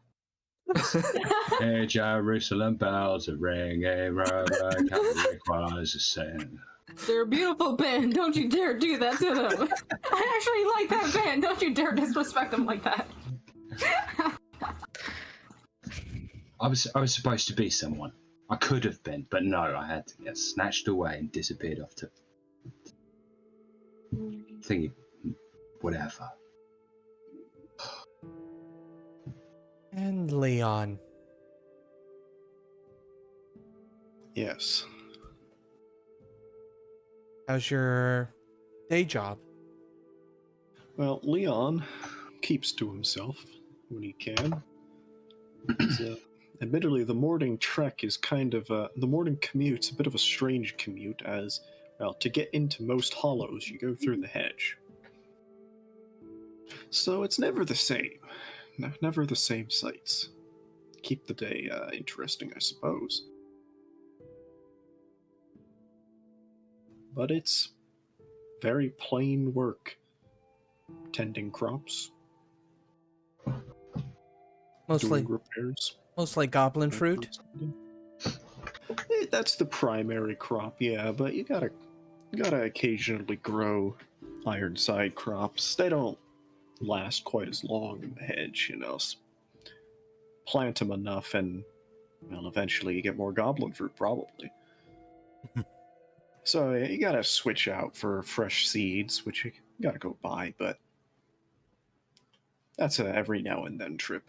S4: Hey, Jerusalem bells are ringing, Catholic choirs are singing.
S3: They're a beautiful band. Don't you dare do that to them. I actually like that band. Don't you dare disrespect them like that.
S4: I was supposed to be someone. I could have been, but no, I had to get snatched away and disappeared off to thingy, whatever.
S1: And Leon.
S5: Yes.
S1: How's your day job?
S5: Well, Leon keeps to himself when he can. Admittedly, the morning trek is kind of the morning commute's a bit of a strange commute, as well. To get into most hollows, you go through the hedge, so it's never the same. Never the same sights. Keep the day interesting, I suppose. But it's very plain work. Tending crops.
S1: Mostly
S5: Doing repairs.
S1: goblin fruit.
S5: That's the primary crop, yeah, but you gotta occasionally grow Ironside crops, they don't last quite as long in the hedge, you know. Plant them enough and, well, eventually you get more goblin fruit, probably. So you gotta switch out for fresh seeds, which you gotta go buy, but that's a every now and then trip.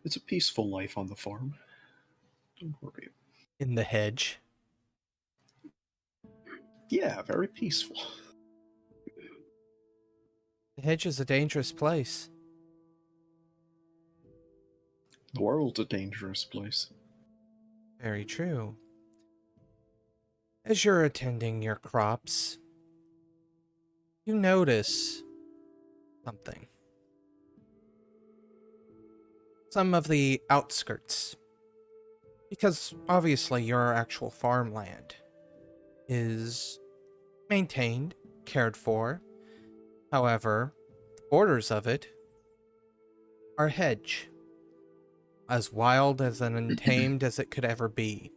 S5: It's a peaceful life on the farm. Don't worry.
S1: In the hedge.
S5: Yeah, very peaceful.
S1: The hedge is a dangerous place.
S5: The world's a dangerous place.
S1: Very true. As you're attending your crops, you notice something. Some of the outskirts, because obviously your actual farmland is maintained, cared for. However, the borders of it are hedge, as wild as and untamed as it could ever be.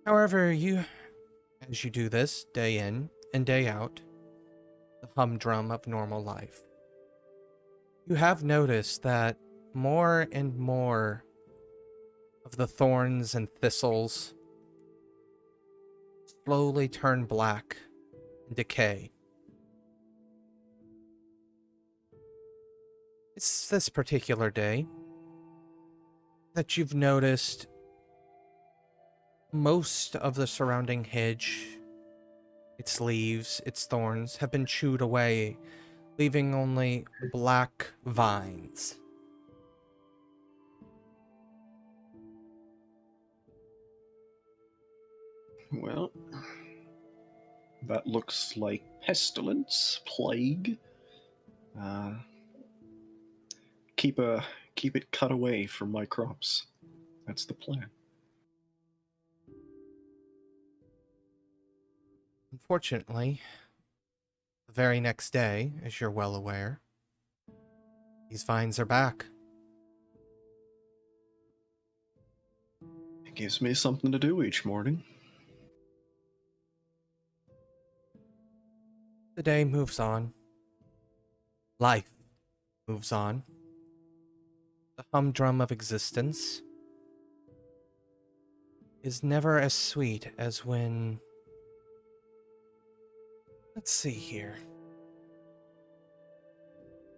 S1: However, as you do this day in and day out, the humdrum of normal life, you have noticed that more and more of the thorns and thistles slowly turn black and decay. It's this particular day that you've noticed most of the surrounding hedge, its leaves, its thorns, have been chewed away, leaving only black vines.
S5: Well, that looks like pestilence, plague. Keep it cut away from my crops. That's the plan.
S1: Unfortunately, the very next day, as you're well aware, these vines are back.
S5: It gives me something to do each morning.
S1: The day moves on. Life moves on. The humdrum of existence is never as sweet as when... Let's see here.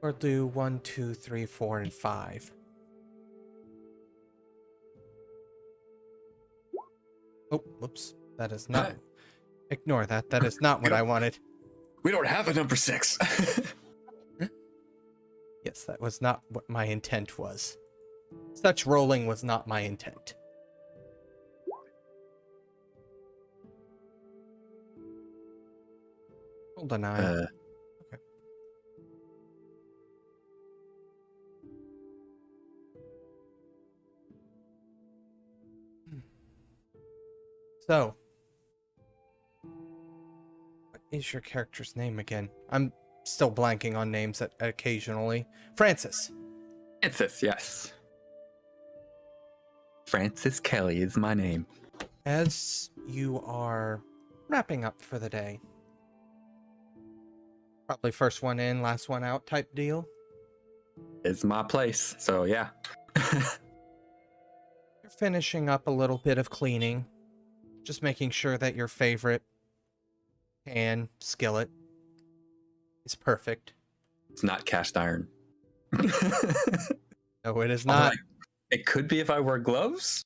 S1: We'll do 1, 2, 3, 4, and 5. Oh, whoops. That is not... Ignore that. That is not what I wanted.
S2: We don't have a number 6.
S1: Yes, that was not what my intent was. Such rolling was not my intent. Hold on, okay. So, what is your character's name again? I'm still blanking on names occasionally. Francis.
S2: Francis, yes. Francis Kelly is my name.
S1: As you are wrapping up for the day, probably first one in, last one out type deal.
S2: It's my place, so yeah.
S1: You're finishing up a little bit of cleaning, just making sure that your favorite pan skillet is perfect.
S2: It's not cast iron.
S1: No, it is not.
S2: It could be if I wear gloves.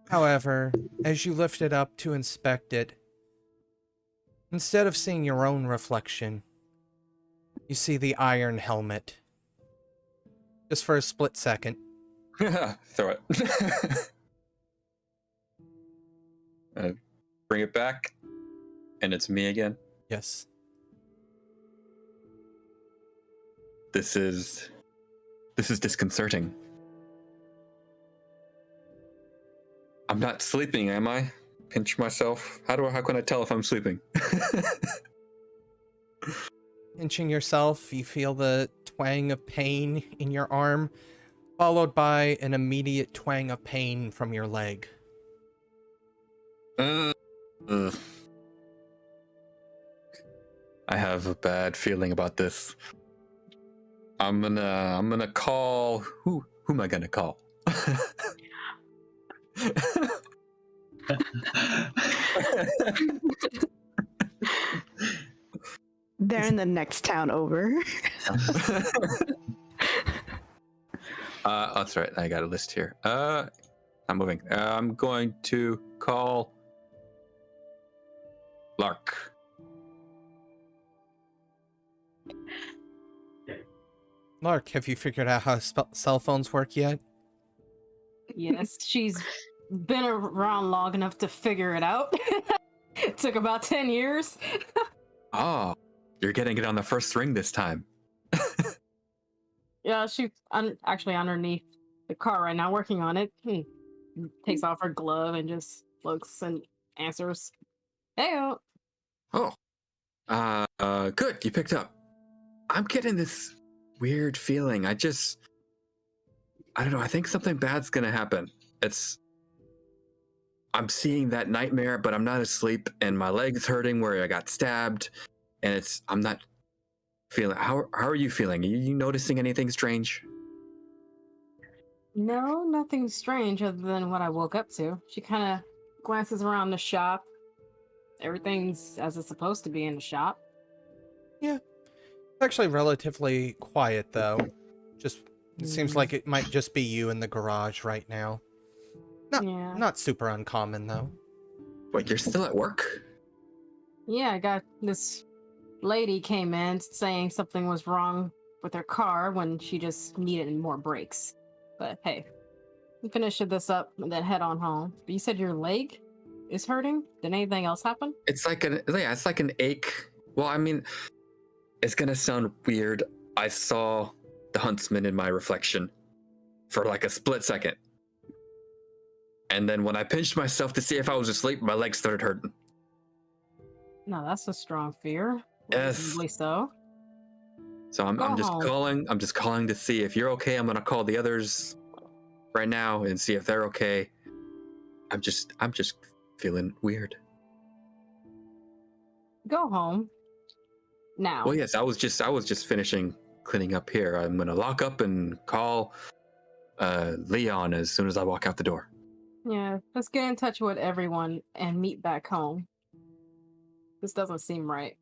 S1: However, as you lift it up to inspect it, instead of seeing your own reflection, you see the iron helmet. Just for a split second.
S2: Throw it. Bring it back, and it's me again.
S1: Yes.
S2: This is disconcerting. I'm not sleeping, am I? Pinch myself. How can I tell if I'm sleeping?
S1: Pinching yourself, you feel the twang of pain in your arm, followed by an immediate twang of pain from your leg.
S2: Ugh. I have a bad feeling about this. I'm gonna call. Who am I gonna call?
S6: They're in the next town over.
S2: That's right. I got a list here. I'm moving. I'm going to call Lark.
S1: Lark, have you figured out how cell phones work yet?
S3: Yes, she's been around long enough to figure it out. It took about 10 years.
S2: Oh, you're getting it on the first ring this time.
S3: Yeah, she's actually underneath the car right now, working on it. Takes off her glove and just looks and answers. Hey,
S2: Oh, good. You picked up. I'm getting this weird feeling. I don't know. I think something bad's gonna happen. I'm seeing that nightmare, but I'm not asleep, and my leg's hurting where I got stabbed, and I'm not feeling. How are you feeling? Are you noticing anything strange?
S3: no, nothing strange other than what I woke up to. She kind of glances around the shop. Everything's as it's supposed to be in the shop.
S1: Yeah. It's actually relatively quiet, though. It seems like it might just be you in the garage right now. Not super uncommon, though.
S2: Wait, you're still at work?
S3: Yeah, I got this lady came in saying something was wrong with her car when she just needed more brakes. But hey, we finish this up and then head on home. But you said your leg is hurting? Did anything else happen?
S2: It's like an ache. Well, I mean, it's gonna sound weird. I saw the huntsman in my reflection for like a split second. And then when I pinched myself to see if I was asleep, my legs started hurting.
S3: No, that's a strong fear.
S2: Yes.
S3: Reasonably so.
S2: So I'm just calling. I'm just calling to see if you're okay. I'm gonna call the others right now and see if they're okay. I'm just feeling weird.
S3: Go home. Now.
S2: Well, yes, I was just finishing cleaning up here. I'm gonna lock up and call Leon as soon as I walk out the door.
S3: Yeah, let's get in touch with everyone and meet back home. This doesn't seem right.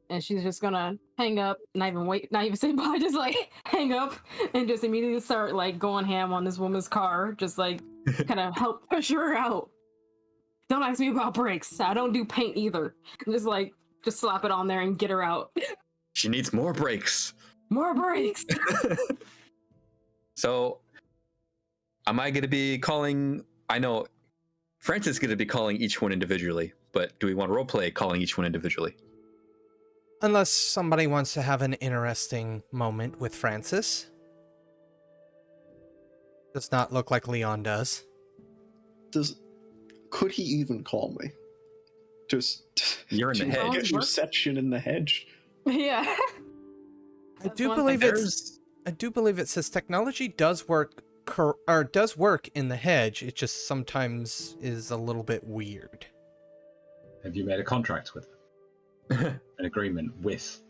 S3: And she's just gonna hang up, not even say bye, just like hang up and just immediately start like going ham on this woman's car, just like kind of help push her out. Don't ask me about brakes. I don't do paint either. Just slap it on there and get her out.
S2: She needs more brakes.
S3: More brakes.
S2: So, am I going to be calling? I know Francis is going to be calling each one individually, but do we want roleplay calling each one individually?
S1: Unless somebody wants to have an interesting moment with Francis. Does not look like Leon does.
S5: Could he even call me? Just
S2: You're in the hedge.
S5: Get reception in the hedge.
S3: Yeah.
S1: I do believe it says technology does work in the hedge. It just sometimes is a little bit weird.
S4: Have you made a contract with them? An agreement with,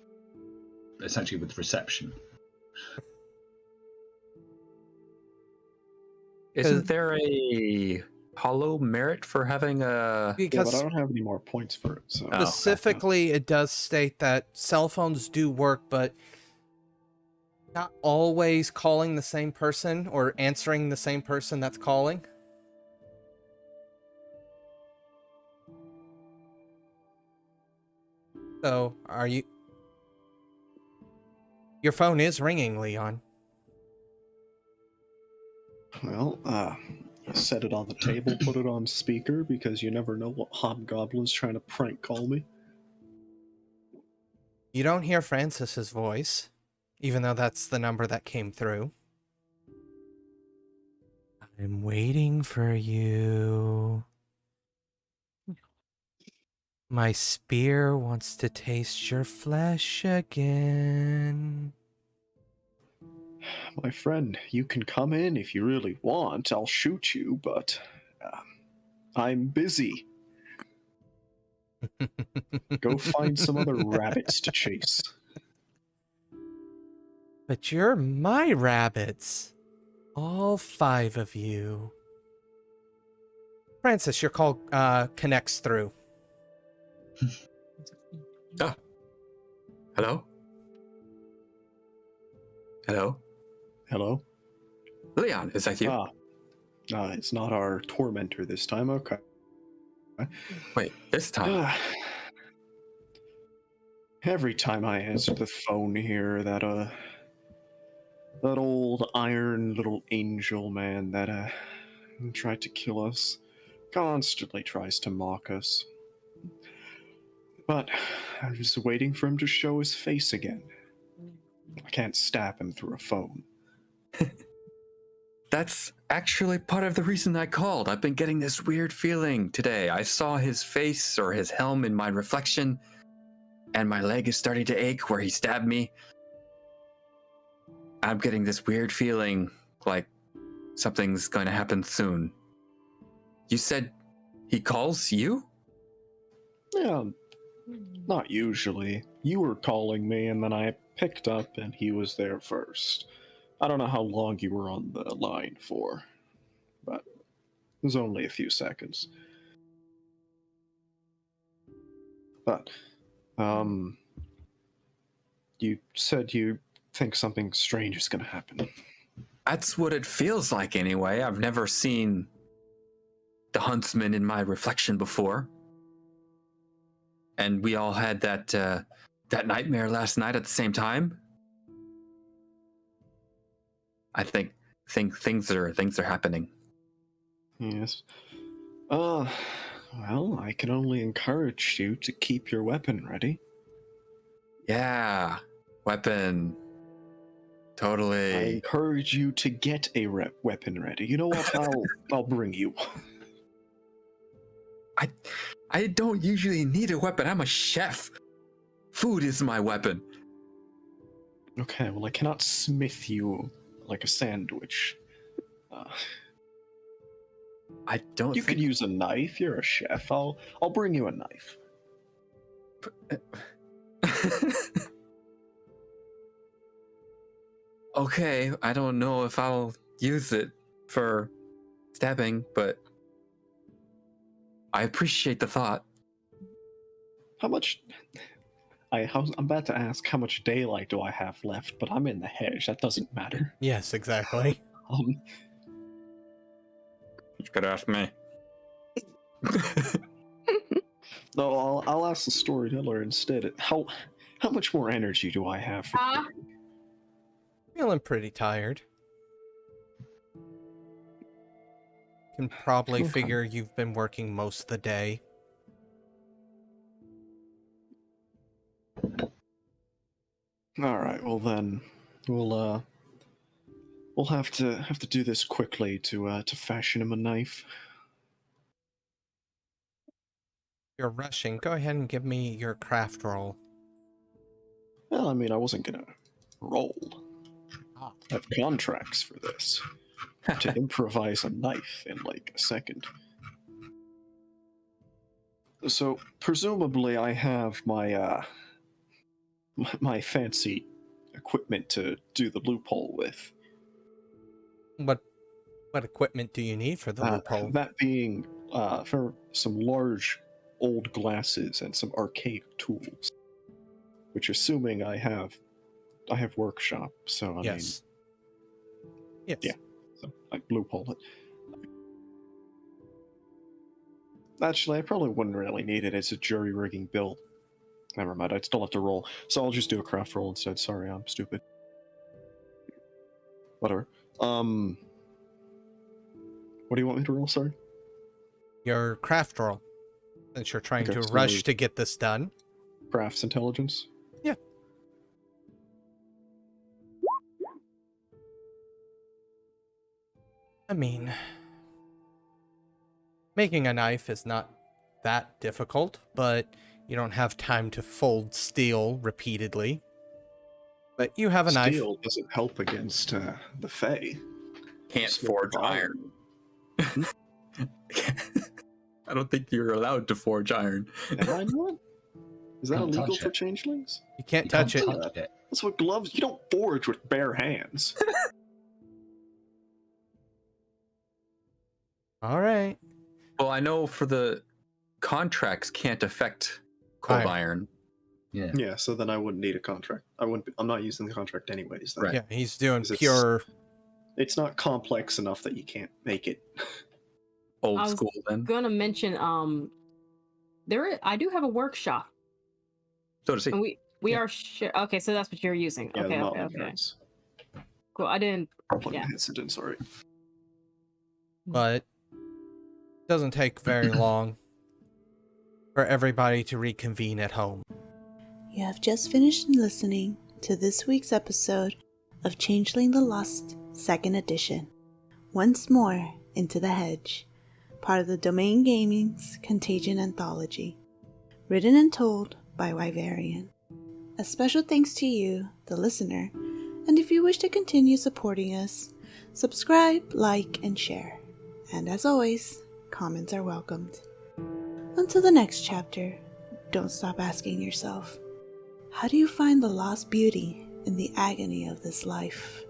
S4: essentially, with reception?
S2: Isn't there a hollow merit for having a...
S1: Because
S5: but I don't have any more points for it. So
S1: specifically, it does state that cell phones do work, but not always calling the same person or answering the same person that's calling. So, your phone is ringing, Leon.
S5: Well, set it on the table, put it on speaker, because you never know what hobgoblin's trying to prank call me.
S1: You don't hear Francis's voice, even though that's the number that came through. I'm waiting for you. My spear wants to taste your flesh again.
S5: My friend, you can come in if you really want. I'll shoot you, but I'm busy. Go find some other rabbits to chase.
S1: But you're my rabbits. All 5 of you. Francis, your call connects through.
S2: Oh. Hello? Hello?
S5: Hello?
S2: Leon, is that you?
S5: It's not our tormentor this time. Okay.
S2: Wait, this time?
S5: Every time I answer the phone here, that old iron little angel man that tried to kill us constantly tries to mock us. But I'm just waiting for him to show his face again. I can't stab him through a phone.
S2: That's actually part of the reason I called. I've been getting this weird feeling today. I saw his face or his helm in my reflection, and my leg is starting to ache where he stabbed me. I'm getting this weird feeling like something's going to happen soon. You said he calls you?
S5: Yeah, not usually. You were calling me, and then I picked up, and he was there first. I don't know how long you were on the line for, but it was only a few seconds. But, you said you think something strange is going to happen.
S2: That's what it feels like anyway. I've never seen the huntsman in my reflection before. And we all had that nightmare last night at the same time. I think things are happening.
S5: Yes. Well, I can only encourage you to keep your weapon ready.
S2: Yeah, weapon. Totally.
S5: I encourage you to get a weapon ready. You know what? I'll bring you one.
S2: I don't usually need a weapon. I'm a chef. Food is my weapon.
S5: Okay, well, I cannot smith you like a sandwich.
S2: I don't.
S5: You could use a knife. You're a chef. I'll bring you a knife.
S2: Okay, I don't know if I'll use it for stabbing, but I appreciate the thought.
S5: How much? I'm about to ask how much daylight do I have left, but I'm in the hedge. That doesn't matter.
S1: Yes, exactly.
S2: You could ask me.
S5: No, I'll ask the storyteller instead. How much more energy do I have?
S1: Feeling pretty tired. Can probably
S5: Okay.
S1: figure you've been working most of the day.
S5: All right. Well then, we'll have to do this quickly to fashion him a knife.
S1: You're rushing. Go ahead and give me your craft roll.
S5: Well, I mean, I wasn't gonna roll.
S1: Ah.
S5: I have contracts for this to improvise a knife in like a second. So presumably, I have my my fancy equipment to do the loophole with.
S1: What equipment do you need for the loophole?
S5: That being for some large old glasses and some archaic tools. Which, assuming I have workshop, so I
S1: Yes. Yes.
S5: Yeah. so I loophole it. Actually, I probably wouldn't really need it. It's a jury rigging build. Never mind, I'd still have to roll. So I'll just do a craft roll instead. Sorry, I'm stupid. Whatever. What do you want me to roll, sorry?
S1: Your craft roll. Since you're trying
S5: Okay,
S1: to
S5: so
S1: rush to get this done.
S5: Crafts intelligence?
S1: Yeah. I mean, making a knife is not that difficult, but you don't have time to fold steel repeatedly. But you have a knife.
S5: Steel doesn't help against the Fae.
S2: Can't
S5: Smith
S2: forge
S5: of
S2: iron. I don't think you're allowed to forge iron.
S5: Am I not? Is that
S4: Don't
S5: illegal
S4: touch
S5: for
S4: it.
S5: changelings?
S1: You can't
S4: You
S1: touch it.
S4: can't touch it.
S5: That's what gloves. You don't forge with bare hands.
S1: All right.
S2: Well, I know for the contracts can't affect cold
S1: Iron.
S2: iron.
S4: Yeah.
S5: Yeah, so then I wouldn't need a contract. I'm not using the contract anyways. Then.
S2: Right.
S1: Yeah, he's doing
S5: 'Cause it's-
S1: pure.
S5: It's not complex enough that you can't make it.
S2: Old
S3: I was
S2: school then.
S3: Gonna mention I do have a workshop,
S2: So to say.
S3: and we
S2: Yeah.
S3: are okay. So that's what you're using.
S5: Yeah,
S3: Okay,
S5: the
S3: okay,
S5: mountain
S3: okay.
S5: yards.
S3: Cool. I didn't.
S5: Plug
S3: Yeah.
S5: the headset in, sorry.
S1: But doesn't take very long for everybody to reconvene at home.
S7: You have just finished listening to this week's episode of Changeling the Lost 2nd Edition. Once more into the Hedge, part of the Domain Gaming's Contagion Anthology. Written and told by Wyverian. A special thanks to you, the listener, and if you wish to continue supporting us, subscribe, like, and share. And as always, comments are welcomed. Until the next chapter, don't stop asking yourself, how do you find the lost beauty in the agony of this life?